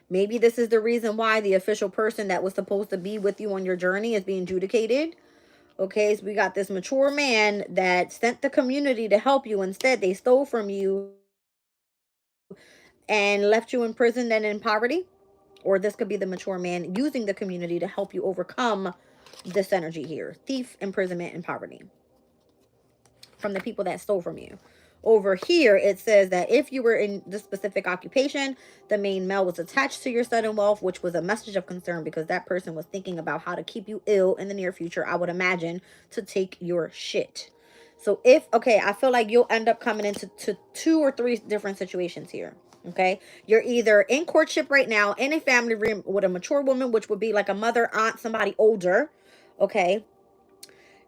Maybe this is the reason why the official person that was supposed to be with you on your journey is being adjudicated. Okay, so we got this mature man that sent the community to help you. Instead, they stole from you and left you in prison and in poverty. Or this could be the mature man using the community to help you overcome this energy here. Thief, imprisonment, and poverty from the people that stole from you. Over here, it says that if you were in this specific occupation, the main male was attached to your sudden wealth, which was a message of concern because that person was thinking about how to keep you ill in the near future, I would imagine, to take your shit. So if, okay, I feel like you'll end up coming into two or three different situations here. Okay, you're either in courtship right now, in a family room with a mature woman, which would be like a mother, aunt, somebody older. Okay,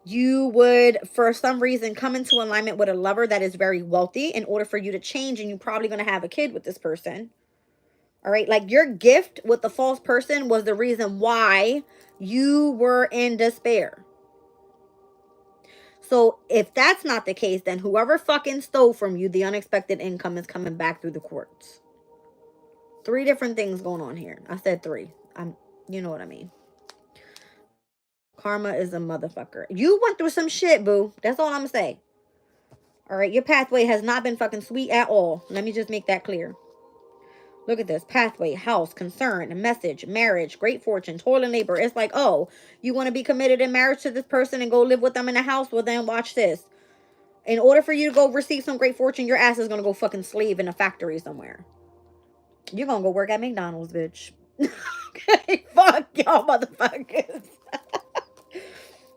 you would, for some reason, come into alignment with a lover that is very wealthy in order for you to change, and you're probably going to have a kid with this person. All right, like your gift with the false person was the reason why you were in despair. So if that's not the case, then whoever fucking stole from you, the unexpected income is coming back through the courts. Three different things going on here. I said three. You know what I mean. Karma is a motherfucker. You went through some shit, boo. That's all I'm gonna say. All right, your pathway has not been fucking sweet at all. Let me just make that clear. Look at this. Pathway, house, concern, message, marriage, great fortune, toil and labor. It's like, oh, you want to be committed in marriage to this person and go live with them in a house? Well, then watch this. In order for you to go receive some great fortune, your ass is going to go fucking slave in a factory somewhere. You're going to go work at McDonald's, bitch. Okay, fuck y'all motherfuckers.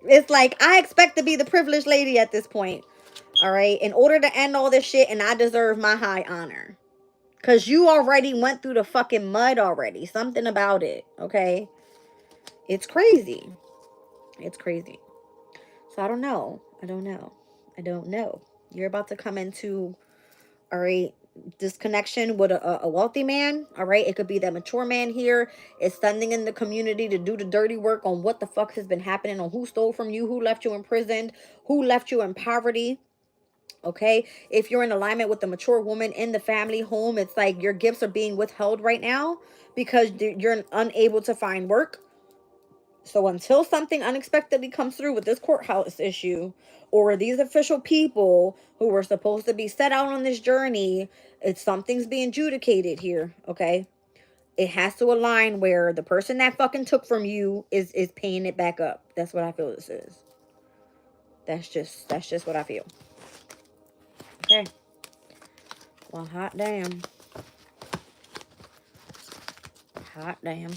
It's like, I expect to be the privileged lady at this point. All right, in order to end all this shit, and I deserve my high honor. Because you already went through the fucking mud already. Something about it, okay? It's crazy. It's crazy. So I don't know. I don't know. I don't know. You're about to come into, all right, this connection with a wealthy man, all right? It could be that mature man here is standing in the community to do the dirty work on what the fuck has been happening, on who stole from you, who left you imprisoned, who left you in poverty. Okay, if you're in alignment with the mature woman in the family home, it's like your gifts are being withheld right now because you're unable to find work. So until something unexpectedly comes through with this courthouse issue, or these official people who were supposed to be set out on this journey, it's something's being adjudicated here. Okay, it has to align where the person that fucking took from you is paying it back up. That's what I feel this is. That's just what I feel. Okay. Well, hot damn. Hot damn.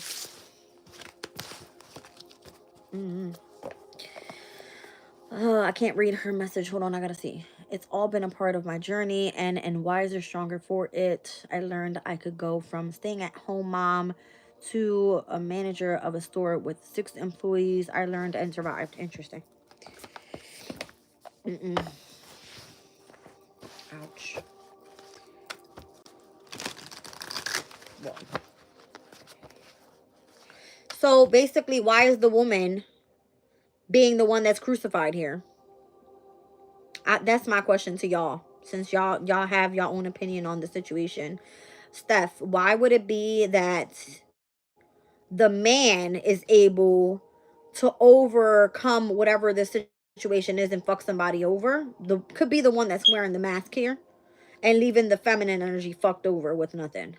I can't read her message. Hold on, I gotta see. It's all been a part of my journey and wiser, stronger for it. I learned I could go from staying at home mom to a manager of a store with 6 employees. I learned and survived. Interesting. Ouch. Well. So basically, why is the woman being the one that's crucified here? That's my question to y'all. Since y'all have your own opinion on the situation. Steph, why would it be that the man is able to overcome whatever this situation is and fuck somebody over. Could be the one that's wearing the mask here and leaving the feminine energy fucked over with nothing.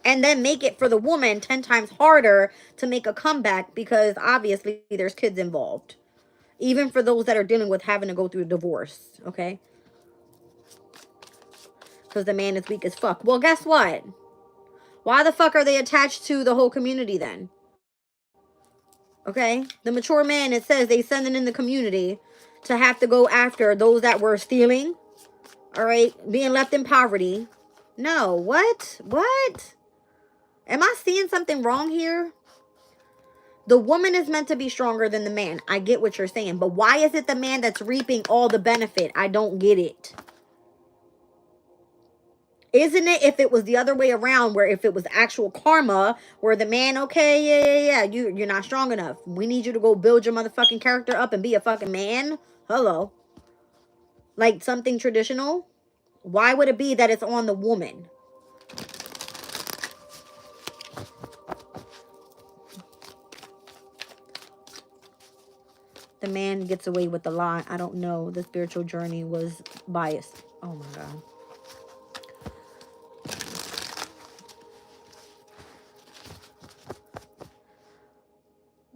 And then make it for the woman 10 times harder to make a comeback because obviously there's kids involved. Even for those that are dealing with having to go through a divorce, okay? Because the man is weak as fuck. Well, guess what? Why the fuck are they attached to the whole community then? Okay? The mature man, it says they sending in the community to have to go after those that were stealing. All right? Being left in poverty. No. What? What? Am I seeing something wrong here? The woman is meant to be stronger than the man. I get what you're saying. But why is it the man that's reaping all the benefit? I don't get it. Isn't it if it was the other way around, where if it was actual karma, where the man, okay, yeah, you're not strong enough. We need you to go build your motherfucking character up and be a fucking man. Hello. Like something traditional. Why would it be that it's on the woman? The man gets away with the lie. I don't know. The spiritual journey was biased. Oh my God.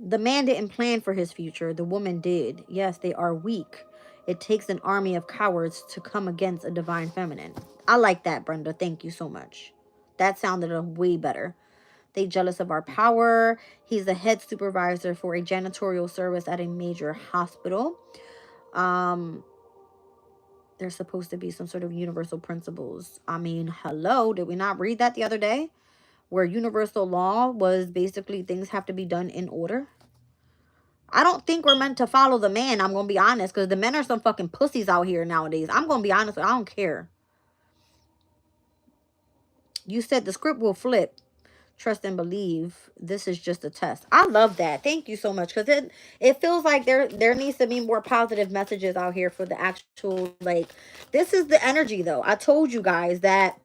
The man didn't plan for his future. The woman did. Yes, they are weak. It takes an army of cowards to come against a divine feminine. I like that, Brenda. Thank you so much. That sounded way better. They jealous of our power. He's the head supervisor for a janitorial service at a major hospital. There's supposed to be some sort of universal principles. I mean, hello, did we not read that the other day? Where universal law was basically things have to be done in order. I don't think we're meant to follow the man. I'm going to be honest. Because the men are some fucking pussies out here nowadays. I'm going to be honest. I don't care. You said the script will flip. Trust and believe. This is just a test. I love that. Thank you so much. Because it feels like there needs to be more positive messages out here for the actual, like, this is the energy though. I told you guys that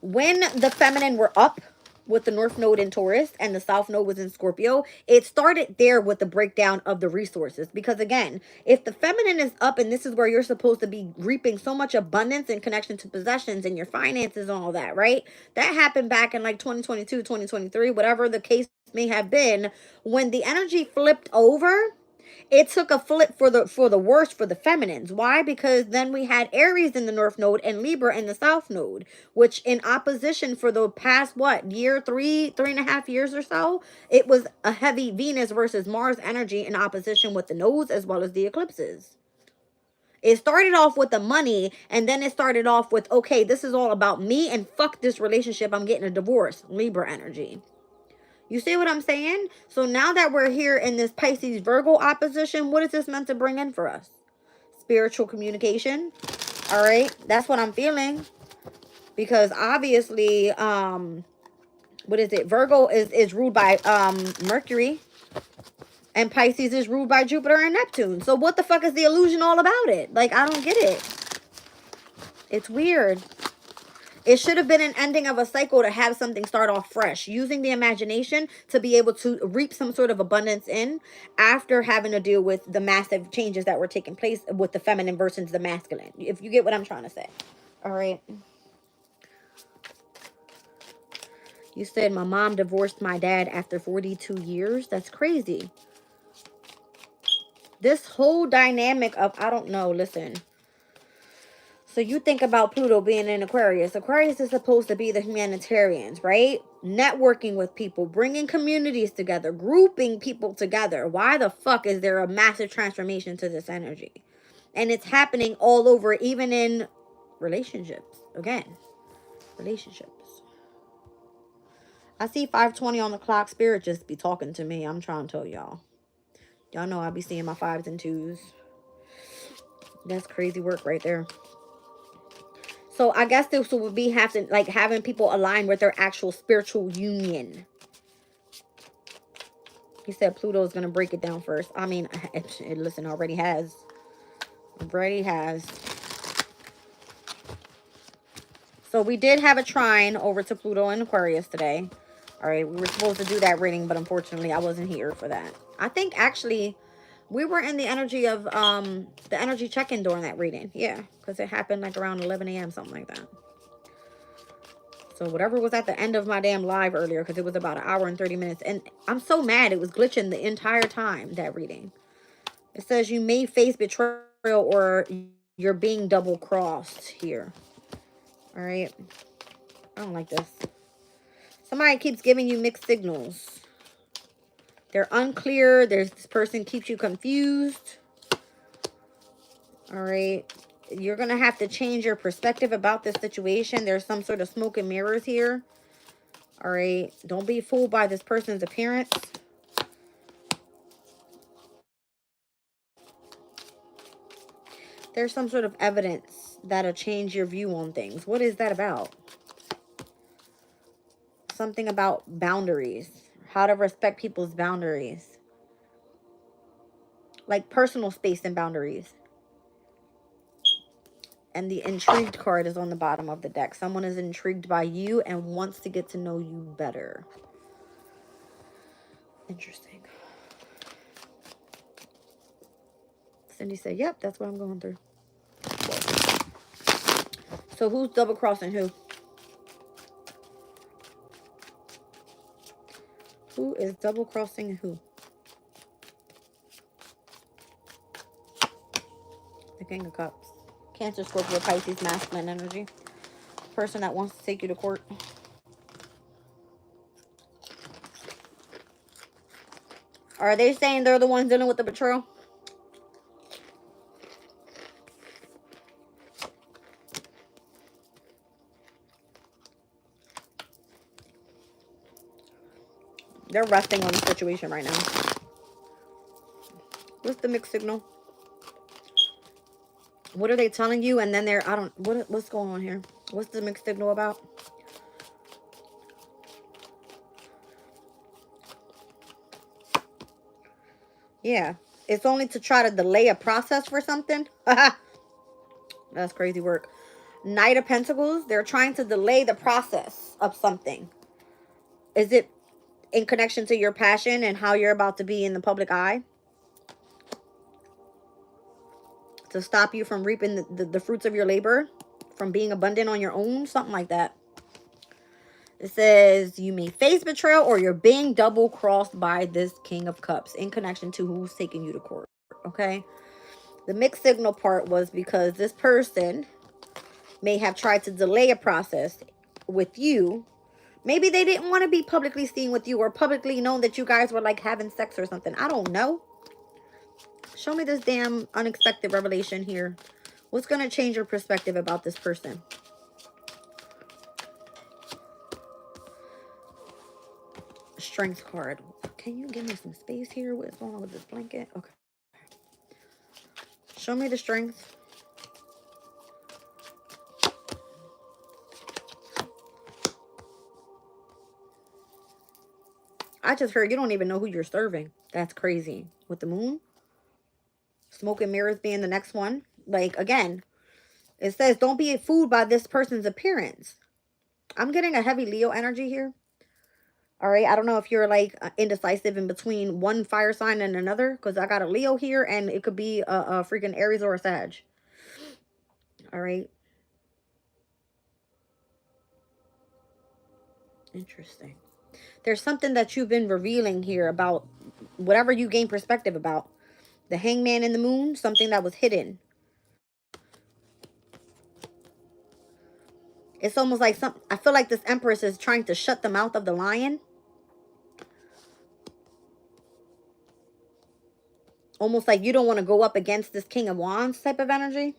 when the feminine were up with the North Node in Taurus and the South Node was in Scorpio, it started there with the breakdown of the resources. Because again, if the feminine is up and this is where you're supposed to be reaping so much abundance in connection to possessions and your finances and all that, right? That happened back in like 2022, 2023, whatever the case may have been. When the energy flipped over, it took a flip for the worse for the feminines. Why? Because then we had Aries in the North Node and Libra in the South Node, which in opposition for the past, what, year, three and a half years or so, it was a heavy Venus versus Mars energy in opposition with the nodes as well as the eclipses. It started off with the money, and then it started off with, okay, this is all about me and fuck this relationship. I'm getting a divorce. Libra energy. You see what I'm saying? So now that we're here in this Pisces Virgo opposition, what is this meant to bring in for us? Spiritual communication. All right. That's what I'm feeling. Because obviously, what is it? Virgo is ruled by Mercury. And Pisces is ruled by Jupiter and Neptune. So what the fuck is the illusion all about it? Like, I don't get it. It's weird. It should have been an ending of a cycle to have something start off fresh, using the imagination to be able to reap some sort of abundance in after having to deal with the massive changes that were taking place with the feminine versus the masculine. If you get what I'm trying to say. All right. You said my mom divorced my dad after 42 years. That's crazy. This whole dynamic of, I don't know, listen. So you think about Pluto being in Aquarius. Aquarius is supposed to be the humanitarians, right? Networking with people, bringing communities together, grouping people together. Why the fuck is there a massive transformation to this energy? And it's happening all over, even in relationships. Again, relationships. I see 5:20 on the clock. Spirit just be talking to me. I'm trying to tell y'all. Y'all know I be seeing my 5s and 2s. That's crazy work right there. So I guess this would be having people align with their actual spiritual union. He said Pluto is going to break it down first. I mean, listen, already has. So we did have a trine over to Pluto and Aquarius today. All right, we were supposed to do that reading, but unfortunately I wasn't here for that. I think actually we were in the energy of the energy check-in during that reading. Yeah, because it happened like around 11 a.m. something like that. So whatever was at the end of my damn live earlier, because it was about an hour and 30 minutes. And I'm so mad it was glitching the entire time, that reading. It says you may face betrayal or you're being double crossed here. All right. I don't like this. Somebody keeps giving you mixed signals. They're unclear. This person keeps you confused. All right. You're going to have to change your perspective about this situation. There's some sort of smoke and mirrors here. All right. Don't be fooled by this person's appearance. There's some sort of evidence that'll change your view on things. What is that about? Something about boundaries. How to respect people's boundaries. Like personal space and boundaries. And the intrigued card is on the bottom of the deck. Someone is intrigued by you and wants to get to know you better. Interesting. Cindy said, yep, that's what I'm going through. So who's double crossing who? Who is double crossing who? The King of Cups. Cancer, Scorpio, Pisces, masculine energy. Person that wants to take you to court. Are they saying they're the ones dealing with the betrayal? They're resting on the situation right now. What's the mixed signal? What are they telling you? And then they're, I don't, what's going on here? What's the mixed signal about? Yeah. It's only to try to delay a process for something. That's crazy work. Knight of Pentacles. They're trying to delay the process of something. Is it in connection to your passion and how you're about to be in the public eye? To stop you from reaping the fruits of your labor? From being abundant on your own? Something like that. It says you may face betrayal or you're being double crossed by this King of Cups in connection to who's taking you to court. Okay. The mixed signal part was because this person may have tried to delay a process with you. Maybe they didn't want to be publicly seen with you or publicly known that you guys were like having sex or something. I don't know. Show me this damn unexpected revelation here. What's going to change your perspective about this person? Strength card. Can you give me some space here? What's going on with this blanket? Okay. Show me the strength. I just heard you don't even know who you're serving. That's crazy. With the moon. Smoke and mirrors being the next one. Like, again, it says don't be fooled by this person's appearance. I'm getting a heavy Leo energy here. All right. I don't know if you're like indecisive in between one fire sign and another. Because I got a Leo here. And it could be a freaking Aries or a Sag. All right. Interesting. There's something that you've been revealing here about whatever you gain perspective about. The Hangman in the Moon, something that was hidden. It's almost like I feel like this Empress is trying to shut the mouth of the lion. Almost like you don't want to go up against this King of Wands type of energy.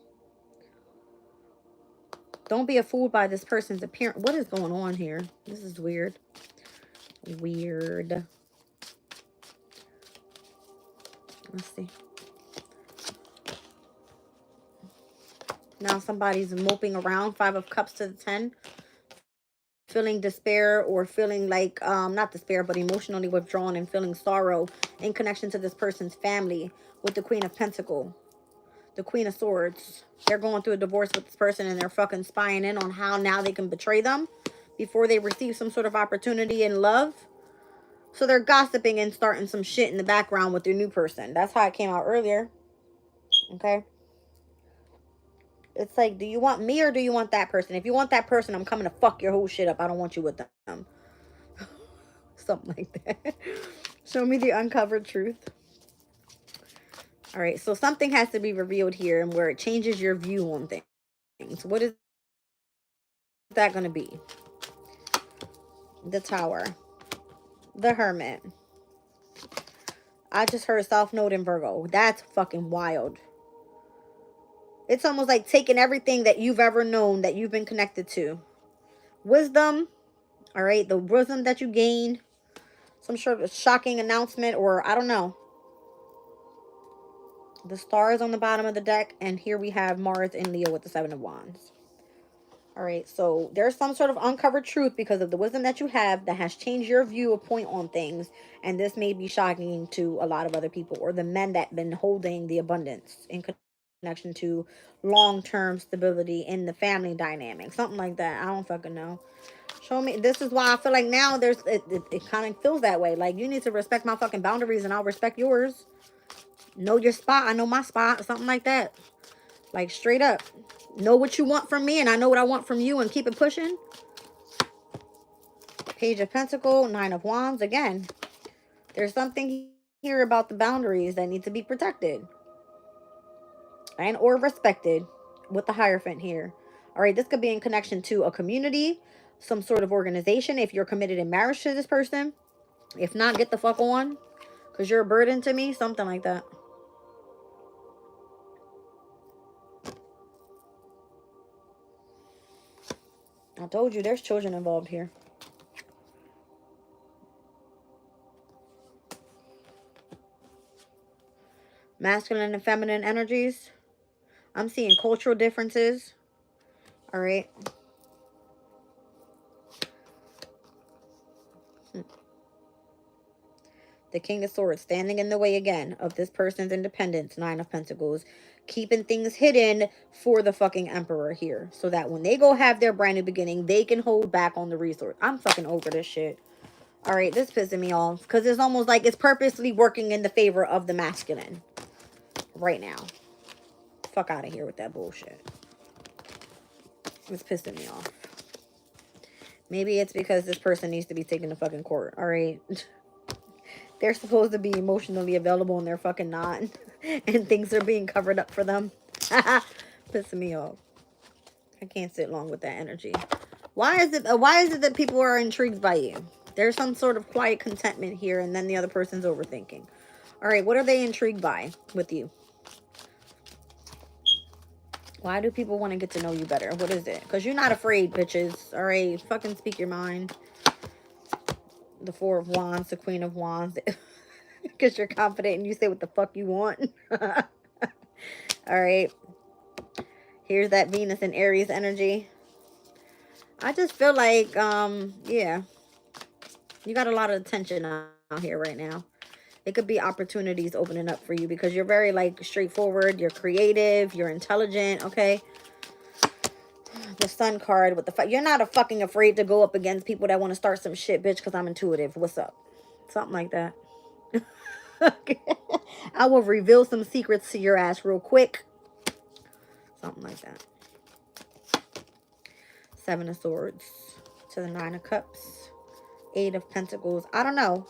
Don't be fooled by this person's appearance. What is going on here? This is weird. Weird. Let's see. Now somebody's moping around. 5 of Cups to the 10. Feeling despair or feeling like, not despair, but emotionally withdrawn and feeling sorrow in connection to this person's family with the Queen of Pentacles. The Queen of Swords. They're going through a divorce with this person and they're fucking spying in on how now they can betray them before they receive some sort of opportunity in love. So they're gossiping and starting some shit in the background with their new person. That's how it came out earlier. Okay? It's like, do you want me or do you want that person? If you want that person, I'm coming to fuck your whole shit up. I don't want you with them. Something like that. Show me the uncovered truth. All right, so something has to be revealed here and where it changes your view on things. What is that going to be? The Tower. The Hermit. I just heard South Node in Virgo. That's fucking wild. It's almost like taking everything that you've ever known, that you've been connected to. Wisdom. All right, the wisdom that you gained. Some sort of shocking announcement, or I don't know. The stars on the bottom of the deck. And here we have Mars in Leo with the Seven of Wands. All right, so there's some sort of uncovered truth because of the wisdom that you have that has changed your view of point on things. And this may be shocking to a lot of other people, or the men that been holding the abundance in connection to long-term stability in the family dynamic. Something like that. I don't fucking know. Show me. This is why I feel like now there's it kind of feels that way. Like, you need to respect my fucking boundaries and I'll respect yours. Know your spot. I know my spot. Something like that. Like, straight up. Know what you want from me and I know what I want from you, and keep it pushing. Page of Pentacles, Nine of Wands. Again, there's something here about the boundaries that need to be protected and or respected with the Hierophant here. All right, this could be in connection to a community, some sort of organization, if you're committed in marriage to this person. If not, get the fuck on, because you're a burden to me. Something like that. I told you there's children involved here. Masculine and feminine energies. I'm seeing cultural differences. All right. The King of Swords standing in the way again of this person's independence. Nine of Pentacles. Keeping things hidden for the fucking Emperor here. So that when they go have their brand new beginning, they can hold back on the resource. I'm fucking over this shit. All right, this pissing me off. Because it's almost like it's purposely working in the favor of the masculine. Right now. Fuck out of here with that bullshit. It's pissing me off. Maybe it's because this person needs to be taken to fucking court. All right. They're supposed to be emotionally available and they're fucking not. And things are being covered up for them. Pissing me off. I can't sit long with that energy. Why is it that people are intrigued by you? There's some sort of quiet contentment here, and then the other person's overthinking. All right, what are they intrigued by with you? Why do people want to get to know you better? What is it? Because you're not afraid, bitches. All right, fucking speak your mind. The Four of Wands, the Queen of Wands. Because you're confident and you say what the fuck you want. All right. Here's that Venus and Aries energy. I just feel like, yeah. You got a lot of attention out here right now. It could be opportunities opening up for you because you're very, like, straightforward. You're creative. You're intelligent, okay? The Sun card with the... You're not fucking afraid to go up against people that want to start some shit, bitch, because I'm intuitive. What's up? Something like that. Okay. I will reveal some secrets to your ass real quick. Something like that. Seven of Swords to the Nine of Cups. Eight of Pentacles. I don't know.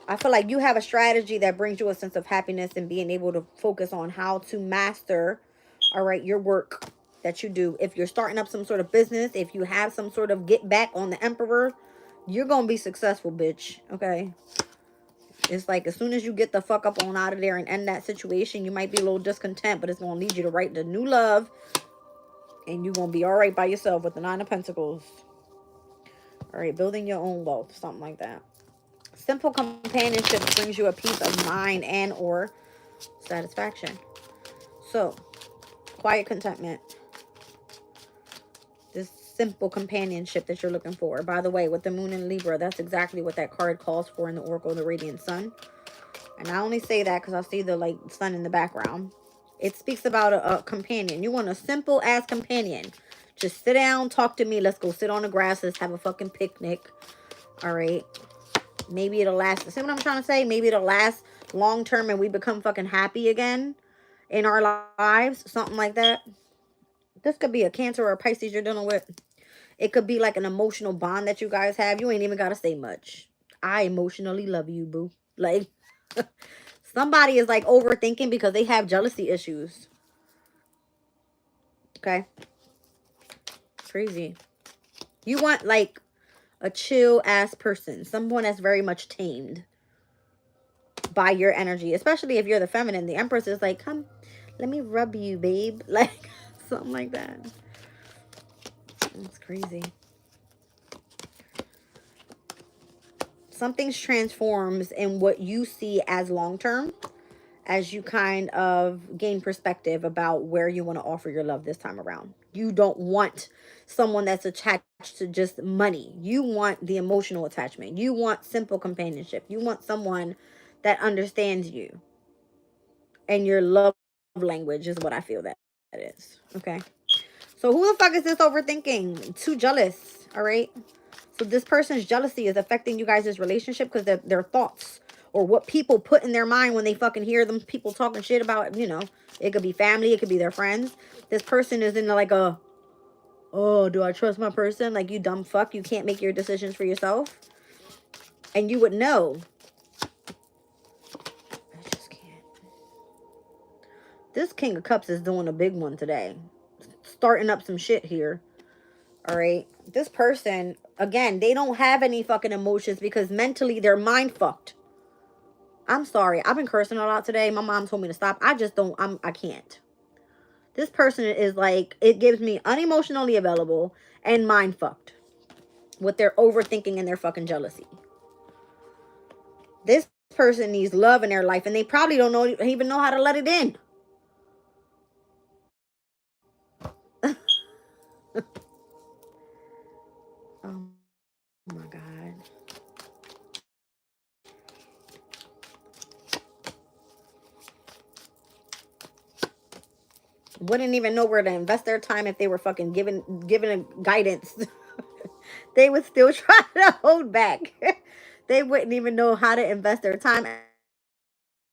I feel like you have a strategy that brings you a sense of happiness and being able to focus on how to master, all right, your work that you do. If you're starting up some sort of business, if you have some sort of get back on the Emperor, you're going to be successful, bitch. Okay. It's like as soon as you get the fuck up on out of there and end that situation, you might be a little discontent, but it's going to lead you to right to new love. And you're going to be all right by yourself with the Nine of Pentacles. All right, building your own wealth, something like that. Simple companionship brings you a peace of mind and or satisfaction. So, quiet contentment. This simple companionship that you're looking for. By the way, with the Moon in Libra, that's exactly what that card calls for in the Oracle of the Radiant Sun. And I only say that because I see the, like, sun in the background. It speaks about a companion. You want a simple ass companion. Just sit down, talk to me. Let's go sit on the grass. Let's have a fucking picnic. All right. Maybe it'll last. See what I'm trying to say? Maybe it'll last long term and we become fucking happy again in our lives. Something like that. This could be a Cancer or a Pisces you're dealing with. It could be like an emotional bond that you guys have. You ain't even got to say much. I emotionally love you, boo. Like, somebody is like overthinking because they have jealousy issues. Okay. Crazy. You want like a chill ass person. Someone that's very much tamed by your energy. Especially if you're the feminine. The Empress is like, come, let me rub you, babe. Like, something like that. That's crazy. Something transforms in what you see as long-term as you kind of gain perspective about where you want to offer your love this time around. You don't want someone that's attached to just money. You want the emotional attachment. You want simple companionship. You want someone that understands you. And your love language is what I feel that is. Okay. So who the fuck is this overthinking? Too jealous. All right. So this person's jealousy is affecting you guys' relationship because their thoughts or what people put in their mind when they fucking hear them people talking shit about, you know, it could be family, it could be their friends. This person is in like a, oh, do I trust my person? Like, you dumb fuck, you can't make your decisions for yourself. And you would know. I just can't. This King of Cups is doing a big one today. Starting up some shit here. All right. This person, again, they don't have any fucking emotions because mentally they're mind fucked. I'm sorry. I've been cursing a lot today. My mom told me to stop. I just don't. I can't. This person is like, it gives me unemotionally available and mind fucked with their overthinking and their fucking jealousy. This person needs love in their life and they probably don't even know how to let it in. Oh my God. Wouldn't even know where to invest their time if they were fucking given a guidance. They would still try to hold back. They wouldn't even know how to invest their time,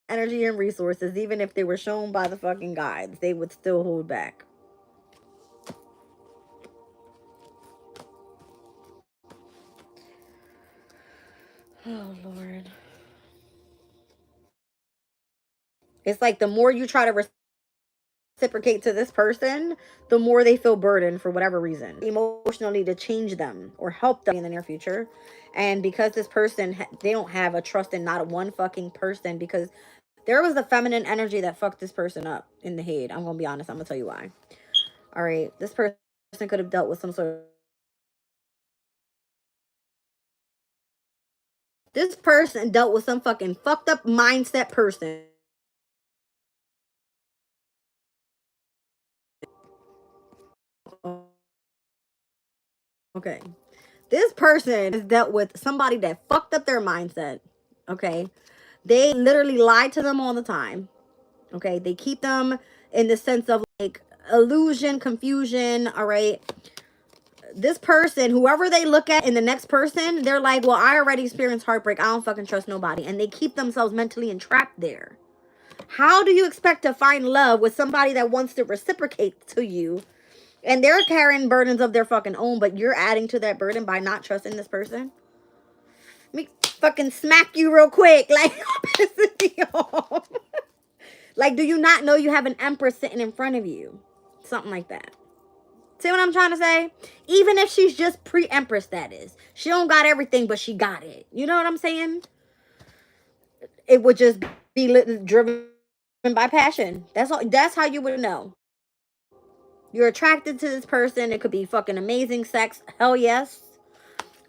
energy, and resources. Even if they were shown by the fucking guides, they would still hold back. Oh, Lord. It's like the more you try to reciprocate to this person, the more they feel burdened for whatever reason. Emotionally to change them or help them in the near future. And because this person, they don't have a trust in not one fucking person because there was the feminine energy that fucked this person up in the head. I'm going to be honest. I'm going to tell you why. All right. This person could have dealt with some sort of... This person dealt with some fucking fucked up mindset person. Okay. This person has dealt with somebody that fucked up their mindset. Okay. They literally lie to them all the time. Okay. They keep them in the sense of like illusion, confusion. All right. This person, whoever they look at in the next person, they're like, well, I already experienced heartbreak. I don't fucking trust nobody. And they keep themselves mentally entrapped there. How do you expect to find love with somebody that wants to reciprocate to you and they're carrying burdens of their fucking own, but you're adding to that burden by not trusting this person? Let me fucking smack you real quick. Like, pissing me off. Like, do you not know you have an Empress sitting in front of you? Something like that. See what I'm trying to say? Even if she's just pre-Empress, that is. She don't got everything, but she got it. You know what I'm saying? It would just be driven by passion. That's all. That's how you would know. You're attracted to this person. It could be fucking amazing sex. Hell yes.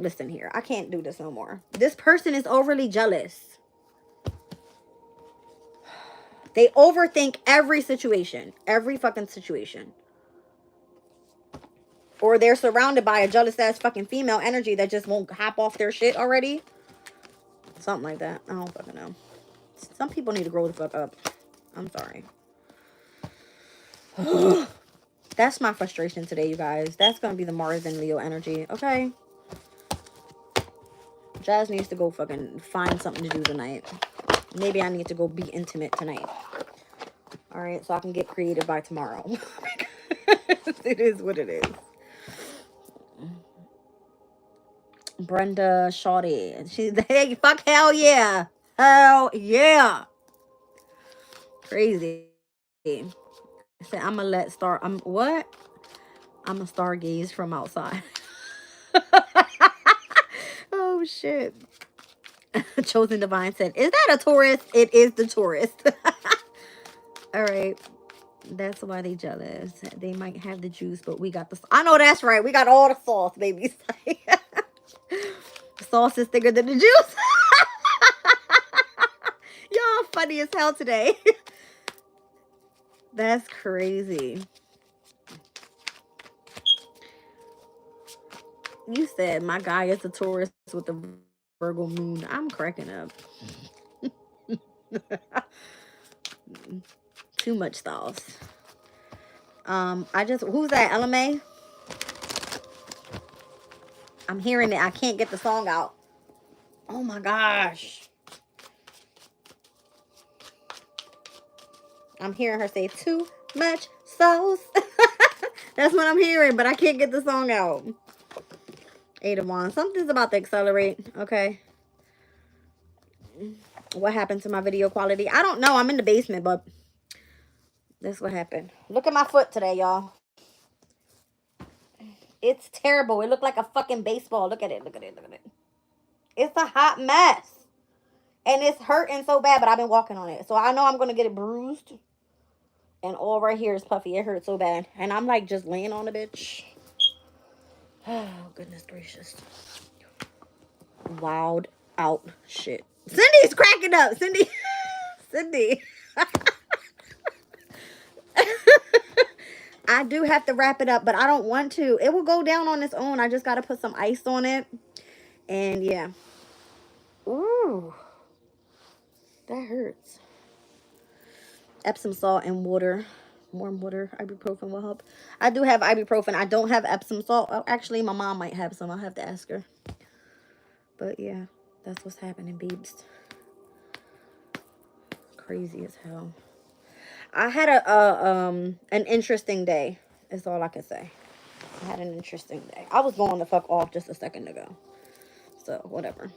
Listen here. I can't do this no more. This person is overly jealous. They overthink every situation. Every fucking situation. Or they're surrounded by a jealous ass fucking female energy that just won't hop off their shit already. Something like that. I don't fucking know. Some people need to grow the fuck up. I'm sorry. That's my frustration today, you guys. That's going to be the Mars and Leo energy. Okay. Jazz needs to go fucking find something to do tonight. Maybe I need to go be intimate tonight. All right. So I can get creative by tomorrow. It is what it is. Brenda Shawty. She's, hey, fuck, hell yeah. Hell yeah. Crazy. I said, I'm gonna let star. I'm what? I'm a stargaze from outside. Oh shit. Chosen Divine said, is that a tourist? It is the tourist. All right. That's why they jealous. They might have the juice, but we got the... I know that's right. We got all the sauce, baby. The sauce is thicker than the juice. Y'all funny as hell today. That's crazy. You said my guy is a Taurus with a Virgo moon. I'm cracking up. Too much sauce. Who's that? LMA? I'm hearing it. I can't get the song out. Oh my gosh. I'm hearing her say too much sauce. That's what I'm hearing, but I can't get the song out. 8 of Wands. Something's about to accelerate. Okay. What happened to my video quality? I don't know. I'm in the basement, but that's what happened. Look at my foot today, y'all. It's terrible. It looked like a fucking baseball. Look at it. Look at it. Look at it. It's a hot mess. And it's hurting so bad, but I've been walking on it. So I know I'm going to get it bruised. And all right here is puffy. It hurts so bad. And I'm like just laying on the bitch. Oh, goodness gracious. Wild out shit. Cindy's cracking up. Cindy. Cindy. I do have to wrap it up, but I don't want to. It will go down on its own. I just got to put some ice on it. And yeah. Ooh. That hurts. Epsom salt and water. Warm water. Ibuprofen will help. I do have ibuprofen. I don't have Epsom salt. Oh, actually, my mom might have some. I'll have to ask her. But yeah, that's what's happening, babes. Crazy as hell. I had an interesting day. Is all I can say. I had an interesting day. I was going the fuck off just a second ago. So, whatever.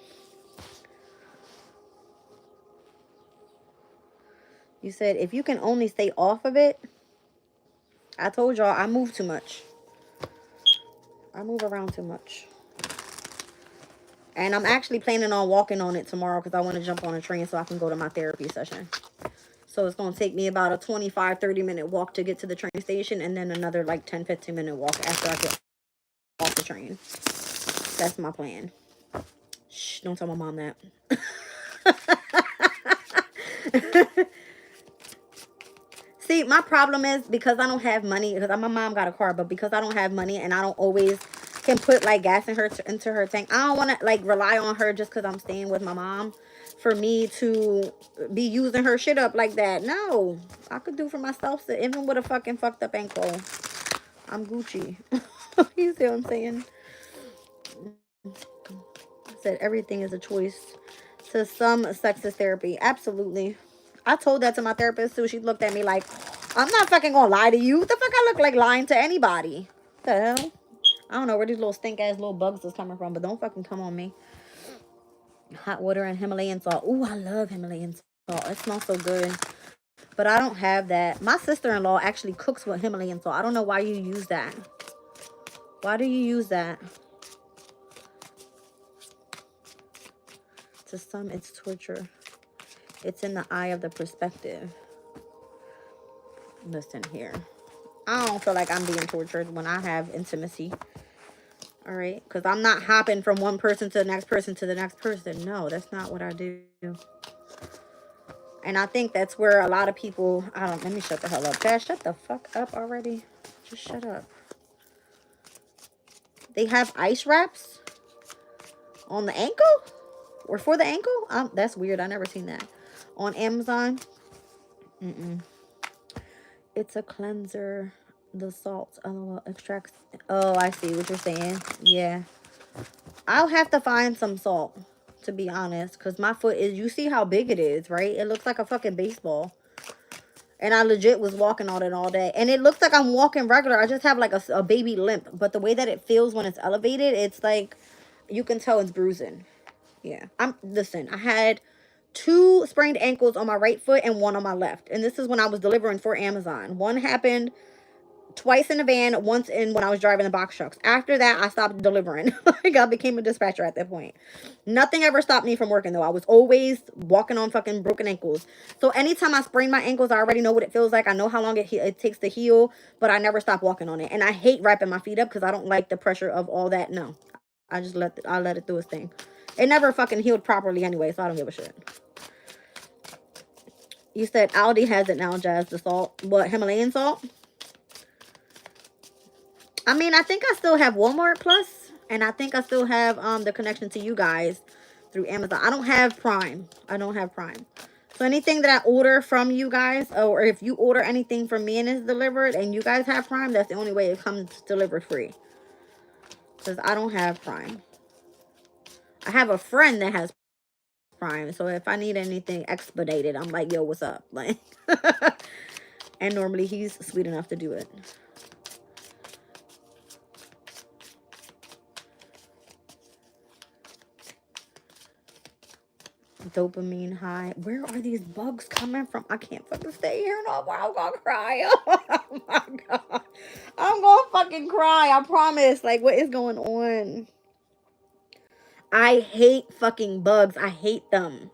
You said, if you can only stay off of it. I told y'all, I move too much. I move around too much. And I'm actually planning on walking on it tomorrow because I want to jump on a train so I can go to my therapy session. So it's going to take me about a 25, 30-minute walk to get to the train station. And then another like 10, 15-minute walk after I get off the train. That's my plan. Shh, don't tell my mom that. See, my problem is because I don't have money, because my mom got a car, but because I don't have money and I don't always can put like gas in into her tank, I don't want to like rely on her just because I'm staying with my mom for me to be using her shit up like that. No, I could do for myself, so even with a fucking fucked up ankle, I'm Gucci. You see what I'm saying? I said everything is a choice. To some, sexist therapy. Absolutely. I told that to my therapist too. She looked at me like, I'm not fucking gonna lie to you. What the fuck I look like lying to anybody? What the hell? I don't know where these little stink ass little bugs is coming from, but don't fucking come on me. Hot water and Himalayan salt. Ooh, I love Himalayan salt. It smells so good. But I don't have that. My sister-in-law actually cooks with Himalayan salt. I don't know why you use that. Why do you use that? To some, it's torture. It's in the eye of the perspective. Listen here. I don't feel like I'm being tortured when I have intimacy. All right? Because I'm not hopping from one person to the next person to the next person. No, that's not what I do. And I think that's where a lot of people... let me shut the hell up. Dad, shut the fuck up already. Just shut up. They have ice wraps on the ankle? Or for the ankle? That's weird. I never seen that. On Amazon. It's a cleanser. The salt, extracts. Oh, I see what you're saying. Yeah. I'll have to find some salt, to be honest, because my foot is, you see how big it is, right? It looks like a fucking baseball. And I legit was walking on it all day. And it looks like I'm walking regular. I just have like a baby limp. But the way that it feels when it's elevated, it's like, you can tell it's bruising. Yeah. Listen, I had 2 sprained ankles on my right foot and 1 on my left. And this is when I was delivering for Amazon. One happened twice in the van, once in when I was driving the box trucks. After that, I stopped delivering. Like, I became a dispatcher at that point. Nothing ever stopped me from working, though. I was always walking on fucking broken ankles. So anytime I sprain my ankles, I already know what it feels like. I know how long it takes to heal, but I never stop walking on it. And I hate wrapping my feet up because I don't like the pressure of all that. No, I just I let it do its thing. It never fucking healed properly anyway, so I don't give a shit. You said Aldi has it now, Jazz, the salt. What, Himalayan salt? I mean, I think I still have Walmart Plus, and I think I still have the connection to you guys through Amazon. I don't have Prime. I don't have Prime. So anything that I order from you guys, or if you order anything from me and it's delivered and you guys have Prime, that's the only way it comes delivered free. Because I don't have Prime. I have a friend that has Prime, so if I need anything expedited, I'm like, yo, what's up? Like, and normally he's sweet enough to do it. Dopamine high. Where are these bugs coming from? I can't fucking stay here no more. I'm gonna cry. Oh my god. I'm gonna fucking cry. I promise. Like, what is going on? I hate fucking bugs. I hate them.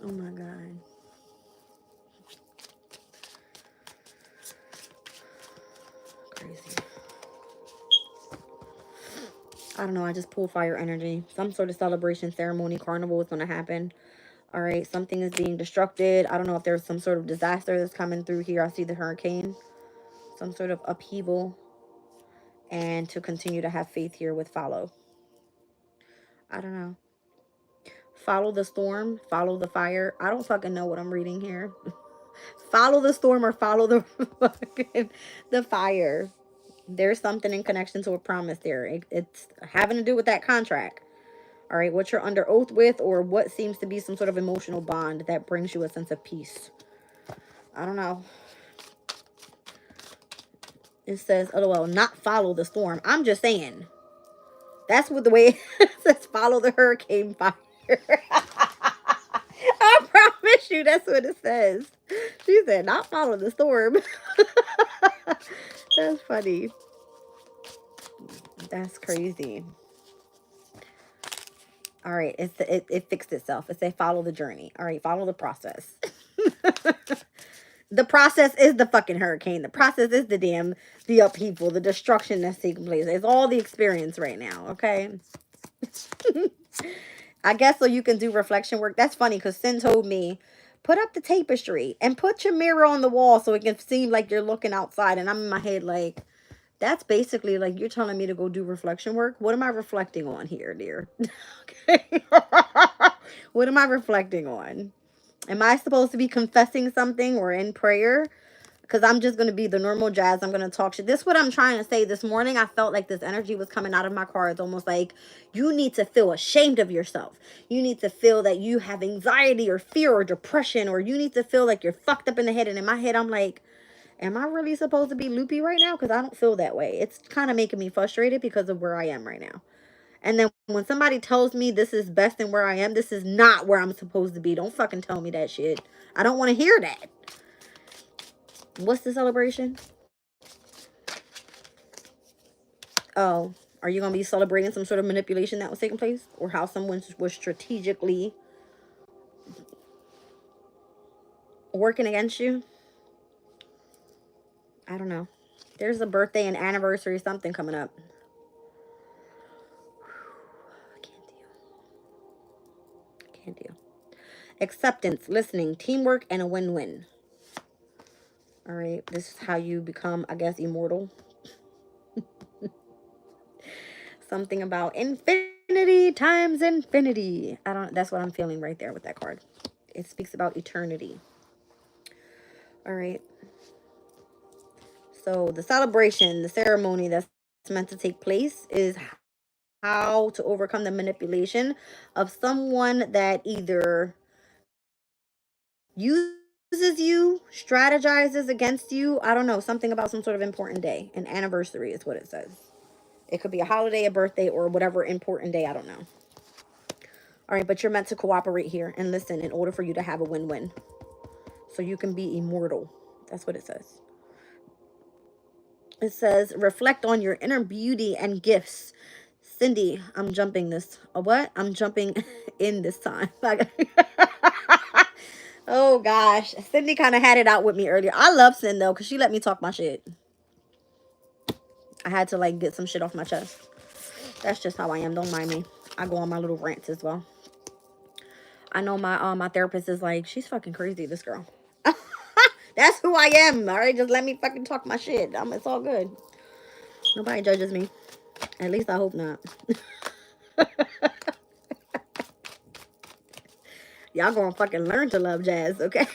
Oh my god. Crazy. I don't know. I just pull fire energy. Some sort of celebration, ceremony, carnival is going to happen. All right. Something is being destructed. I don't know if there's some sort of disaster that's coming through here. I see the hurricane. Some sort of upheaval. And to continue to have faith here with follow. I don't know. Follow the storm. Follow the fire. I don't fucking know what I'm reading here. Follow the storm or follow the fire. There's something in connection to a promise there. It's having to do with that contract. All right, what you're under oath with, or what seems to be some sort of emotional bond that brings you a sense of peace. I don't know. It says, LOL, not follow the storm. I'm just saying. That's what the way it says, follow the hurricane fire. I promise you, that's what it says. She said, not follow the storm. That's funny. That's crazy. All right, it fixed itself. It said follow the journey. All right, follow the process. The process is the fucking hurricane. The process is the upheaval, the destruction that's taking place. It's all the experience right now, okay? I guess so you can do reflection work. That's funny because Sin told me, put up the tapestry and put your mirror on the wall so it can seem like you're looking outside. And I'm in my head like, that's basically like you're telling me to go do reflection work. What am I reflecting on here, dear? Okay. What am I reflecting on? Am I supposed to be confessing something or in prayer? Because I'm just going to be the normal Jazz. I'm going to talk shit. This is what I'm trying to say. This morning, I felt like this energy was coming out of my car. It's almost like you need to feel ashamed of yourself. You need to feel that you have anxiety or fear or depression, or you need to feel like you're fucked up in the head. And in my head, I'm like, am I really supposed to be loopy right now? Because I don't feel that way. It's kind of making me frustrated because of where I am right now. And then when somebody tells me this is best and where I am, this is not where I'm supposed to be. Don't fucking tell me that shit. I don't want to hear that. What's the celebration? Oh, are you going to be celebrating some sort of manipulation that was taking place? Or how someone was strategically working against you? I don't know. There's a birthday and anniversary, something coming up. Can't deal. Acceptance, listening, teamwork, and a win-win. All right. This is how you become, I guess, immortal. Something about infinity times infinity. That's what I'm feeling right there with that card. It speaks about eternity. All right. So the celebration, the ceremony that's meant to take place is how to overcome the manipulation of someone that either uses you, strategizes against you. I don't know, something about some sort of important day. An anniversary is what it says. It could be a holiday, a birthday, or whatever important day. I don't know. All right, but you're meant to cooperate here and listen in order for you to have a win-win. So you can be immortal. That's what it says. It says, reflect on your inner beauty and gifts. Cindy, I'm jumping this. What? I'm jumping in this time. Oh, gosh. Cindy kind of had it out with me earlier. I love Cindy, though, because she let me talk my shit. I had to, like, get some shit off my chest. That's just how I am. Don't mind me. I go on my little rants as well. I know my therapist is like, she's fucking crazy, this girl. That's who I am. All right, just let me fucking talk my shit. It's all good. Nobody judges me. At least I hope not. Y'all gonna fucking learn to love jazz, okay?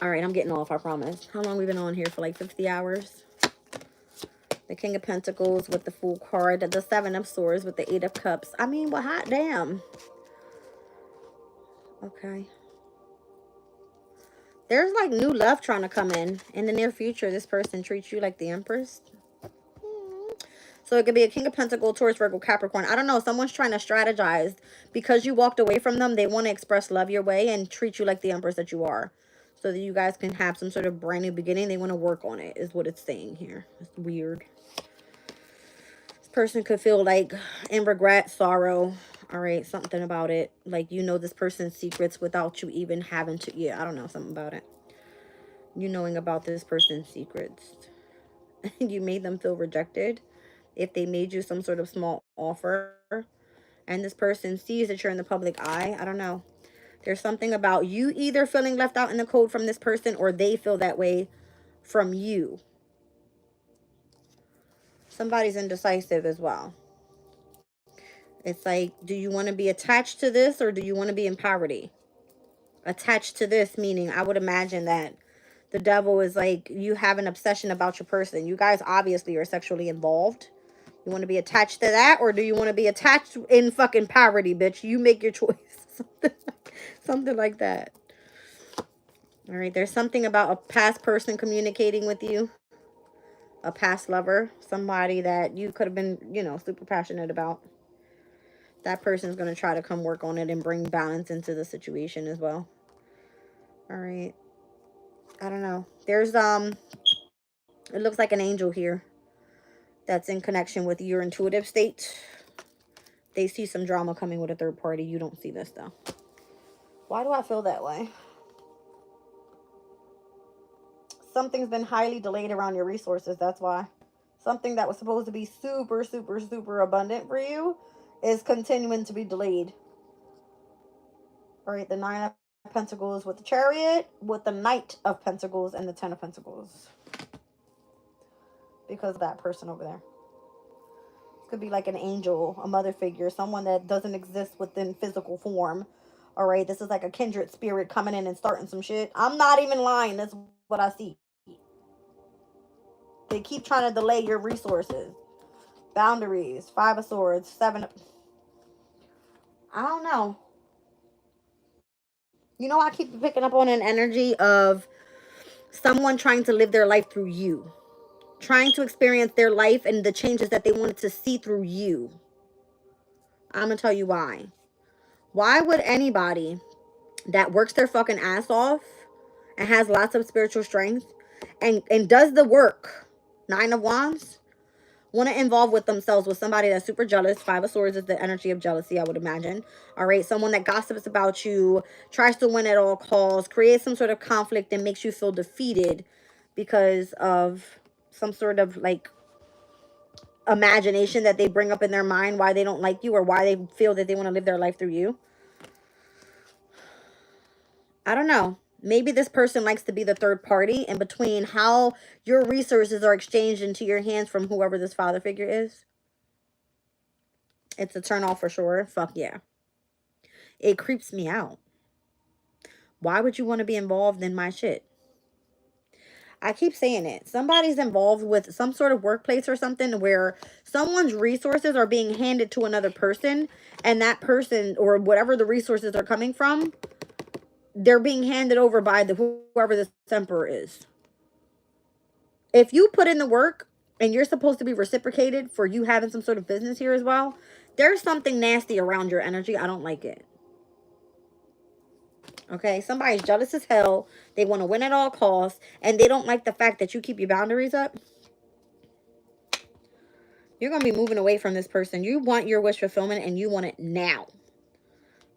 All right, I'm getting off, I promise. How long we been on here? For like 50 hours? The King of Pentacles with the Fool card. The Seven of Swords with the Eight of Cups. I mean, well, hot damn. Okay. There's like new love trying to come in the near future. This person treats you like the Empress. So it could be a King of Pentacles, Taurus, Virgo, Capricorn. I don't know. Someone's trying to strategize. Because you walked away from them, they want to express love your way and treat you like the Empress that you are. So that you guys can have some sort of brand new beginning. They want to work on it, is what it's saying here. It's weird. This person could feel like in regret, sorrow. All right, something about it. Like, you know this person's secrets without you even having to. Yeah, I don't know, something about it. You knowing about this person's secrets. You made them feel rejected. If they made you some sort of small offer and this person sees that you're in the public eye, I don't know. There's something about you either feeling left out in the cold from this person or they feel that way from you. Somebody's indecisive as well. It's like, do you want to be attached to this or do you want to be in poverty? Attached to this meaning, I would imagine that the devil is like, you have an obsession about your person. You guys obviously are sexually involved. You want to be attached to that or do you want to be attached in fucking poverty, bitch? You make your choice. Something like that. All right, there's something about a past person communicating with you. A past lover. Somebody that you could have been, you know, super passionate about. That person's going to try to come work on it and bring balance into the situation as well. All right. I don't know. There's, it looks like an angel here that's in connection with your intuitive state. They see some drama coming with a third party. You don't see this, though. Why do I feel that way? Something's been highly delayed around your resources. That's why. Something that was supposed to be super, super, super abundant for you is continuing to be delayed. All right, the Nine of Pentacles with the Chariot, with the Knight of Pentacles and the Ten of Pentacles. Because of that person over there. Could be like an angel, a mother figure, someone that doesn't exist within physical form. All right, this is like a kindred spirit coming in and starting some shit. I'm not even lying. That's what I see. They keep trying to delay your resources. Boundaries. Five of Swords. Seven. I don't know. You know, I keep picking up on an energy of someone trying to live their life through you. Trying to experience their life and the changes that they wanted to see through you. I'm going to tell you why. Why would anybody that works their fucking ass off and has lots of spiritual strength and does the work, Nine of Wands, want to involve with themselves with somebody that's super jealous? Five of Swords is the energy of jealousy, I would imagine. All right, someone that gossips about you, tries to win at all costs, creates some sort of conflict and makes you feel defeated because of some sort of like imagination that they bring up in their mind why they don't like you or why they feel that they want to live their life through you. I don't know. Maybe this person likes to be the third party in between how your resources are exchanged into your hands from whoever this father figure is. It's a turn off for sure. Fuck yeah. It creeps me out. Why would you want to be involved in my shit? I keep saying it. Somebody's involved with some sort of workplace or something where someone's resources are being handed to another person, and that person, or whatever the resources are coming from, they're being handed over by whoever this emperor is. If you put in the work and you're supposed to be reciprocated for you having some sort of business here as well, there's something nasty around your energy. I don't like it. Okay, somebody's jealous as hell. They want to win at all costs, and they don't like the fact that you keep your boundaries up. You're going to be moving away from this person. You want your wish fulfillment, and you want it now.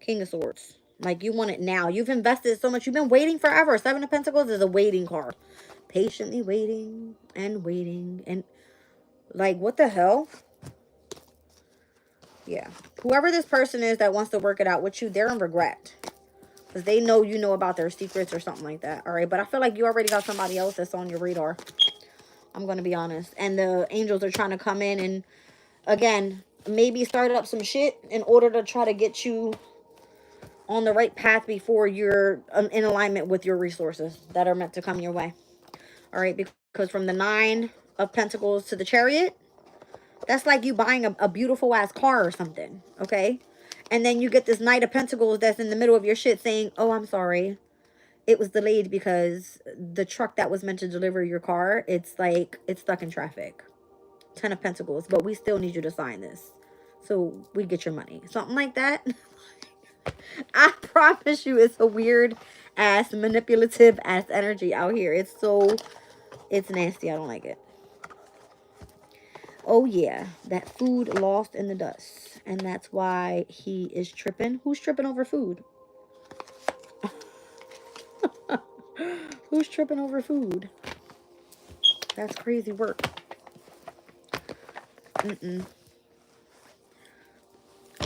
King of Swords. Like, you want it now. You've invested so much. You've been waiting forever. Seven of Pentacles is a waiting card. Patiently waiting and waiting. And, like, what the hell? Yeah. Whoever this person is that wants to work it out with you, they're in regret. Because they know you know about their secrets or something like that. All right. But I feel like you already got somebody else that's on your radar. I'm going to be honest. And the angels are trying to come in and, again, maybe start up some shit in order to try to get you on the right path before you're in alignment with your resources that are meant to come your way. All right. Because from the Nine of Pentacles to the Chariot, that's like you buying a beautiful ass car or something. Okay. And then you get this Knight of Pentacles that's in the middle of your shit saying, oh, I'm sorry. It was delayed because the truck that was meant to deliver your car, it's stuck in traffic. 10 of Pentacles. But we still need you to sign this, so we get your money. Something like that. I promise you, it's a weird ass, manipulative ass energy out here. It's nasty. I don't like it. Oh yeah, that food lost in the dust. And that's why he is tripping. Who's tripping over food? Who's tripping over food? That's crazy work.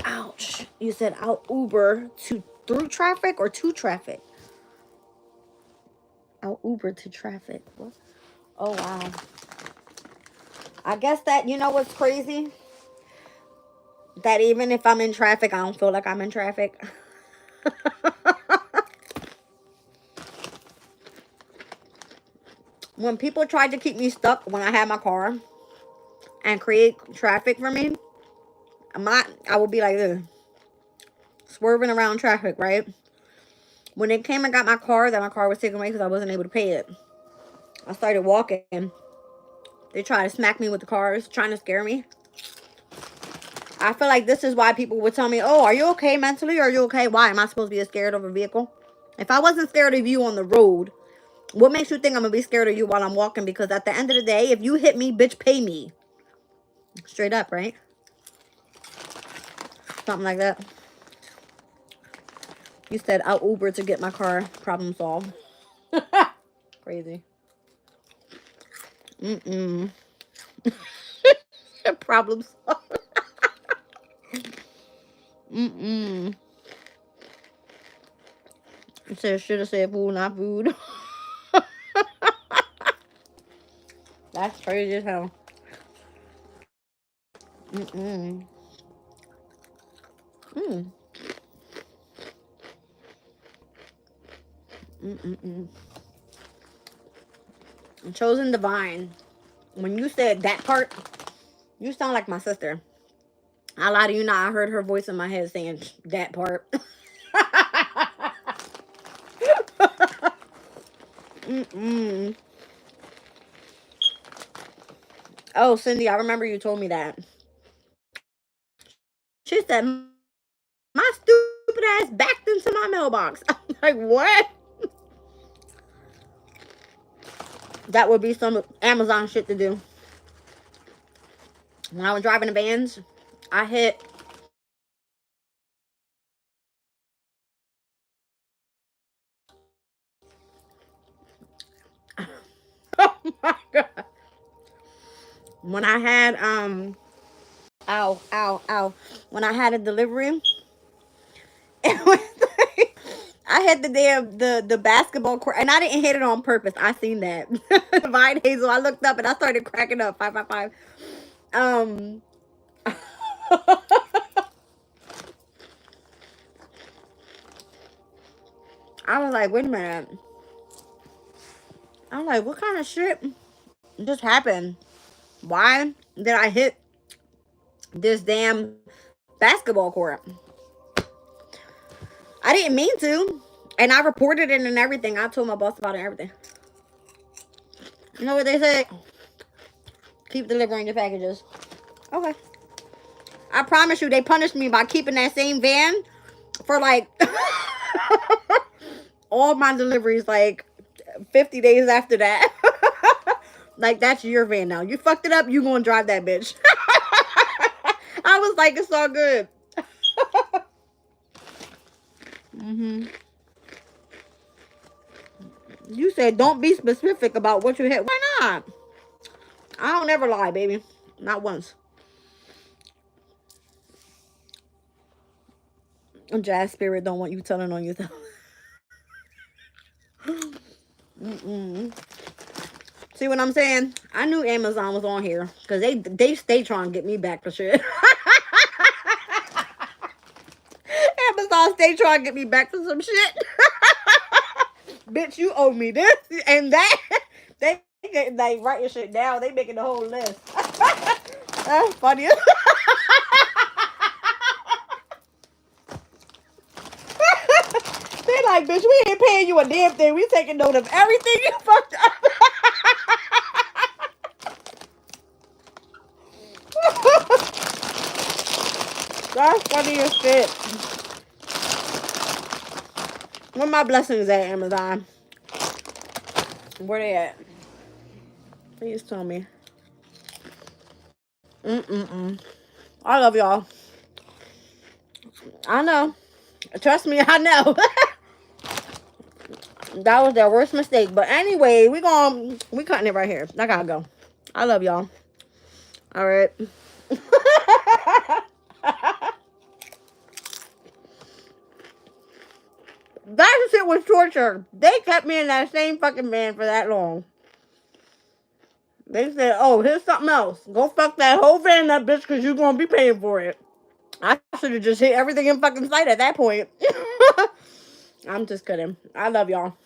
Ouch. You said out Uber through traffic or to traffic? Out Uber to traffic. What? Oh, wow. I guess that, you know what's crazy? That even if I'm in traffic, I don't feel like I'm in traffic. When people tried to keep me stuck when I had my car and create traffic for me, I would be like this, swerving around traffic, right? When they came and got my car, that my car was taken away because I wasn't able to pay it, I started walking. They tried to smack me with the cars, trying to scare me. I feel like this is why people would tell me, oh, are you okay mentally? Are you okay? Why? Am I supposed to be scared of a vehicle? If I wasn't scared of you on the road, what makes you think I'm going to be scared of you while I'm walking? Because at the end of the day, if you hit me, bitch, pay me. Straight up, right? Something like that. You said I'll Uber to get my car. Problem solved. Crazy. Problem solved. It said, should have said food, not food. That's crazy as hell. Chosen divine. When you said that part, you sound like my sister. I lie to you not. I heard her voice in my head saying that part. Oh, Cindy, I remember you told me that. She said, my stupid ass backed into my mailbox. I'm like, what? That would be some Amazon shit to do. When I was driving the vans, I hit... Oh my God. When I had, ow, ow, ow. When I had a delivery, it was like, I hit the damn, the basketball court, and I didn't hit it on purpose. I seen that. Divine Hazel, I looked up and I started cracking up. 555. I was like, wait a minute. I'm like, what kind of shit just happened? Why did I hit this damn basketball court? I didn't mean to. And I reported it and everything. I told my boss about it and everything. You know what they say? Keep delivering your packages. Okay. I promise you, they punished me by keeping that same van for like all my deliveries, like 50 days after that. Like, that's your van now. You fucked it up, you gonna drive that bitch. I was like, it's all good. You said don't be specific about what you hit. Why not? I don't ever lie, baby. Not once. Jazz Spirit don't want you telling on yourself. See what I'm saying? I knew Amazon was on here because they stay trying to get me back for shit. Amazon stay trying to get me back for some shit. Bitch, you owe me this and that. They get like writing shit down. They making the whole list. That's funny. They like, bitch, we ain't paying you a damn thing. We taking note of everything you fucked up. That's funny as shit. Where my blessings at, Amazon? Where they at? Please tell me. I love y'all. I know. Trust me, I know. That was their worst mistake. But anyway, we cutting it right here. I gotta go. I love y'all. All right. That shit was torture. They kept me in that same fucking van for that long. They said, oh, here's something else. Go fuck that whole van up, bitch, because you're going to be paying for it. I should have just hit everything in fucking sight at that point. I'm just kidding. I love y'all.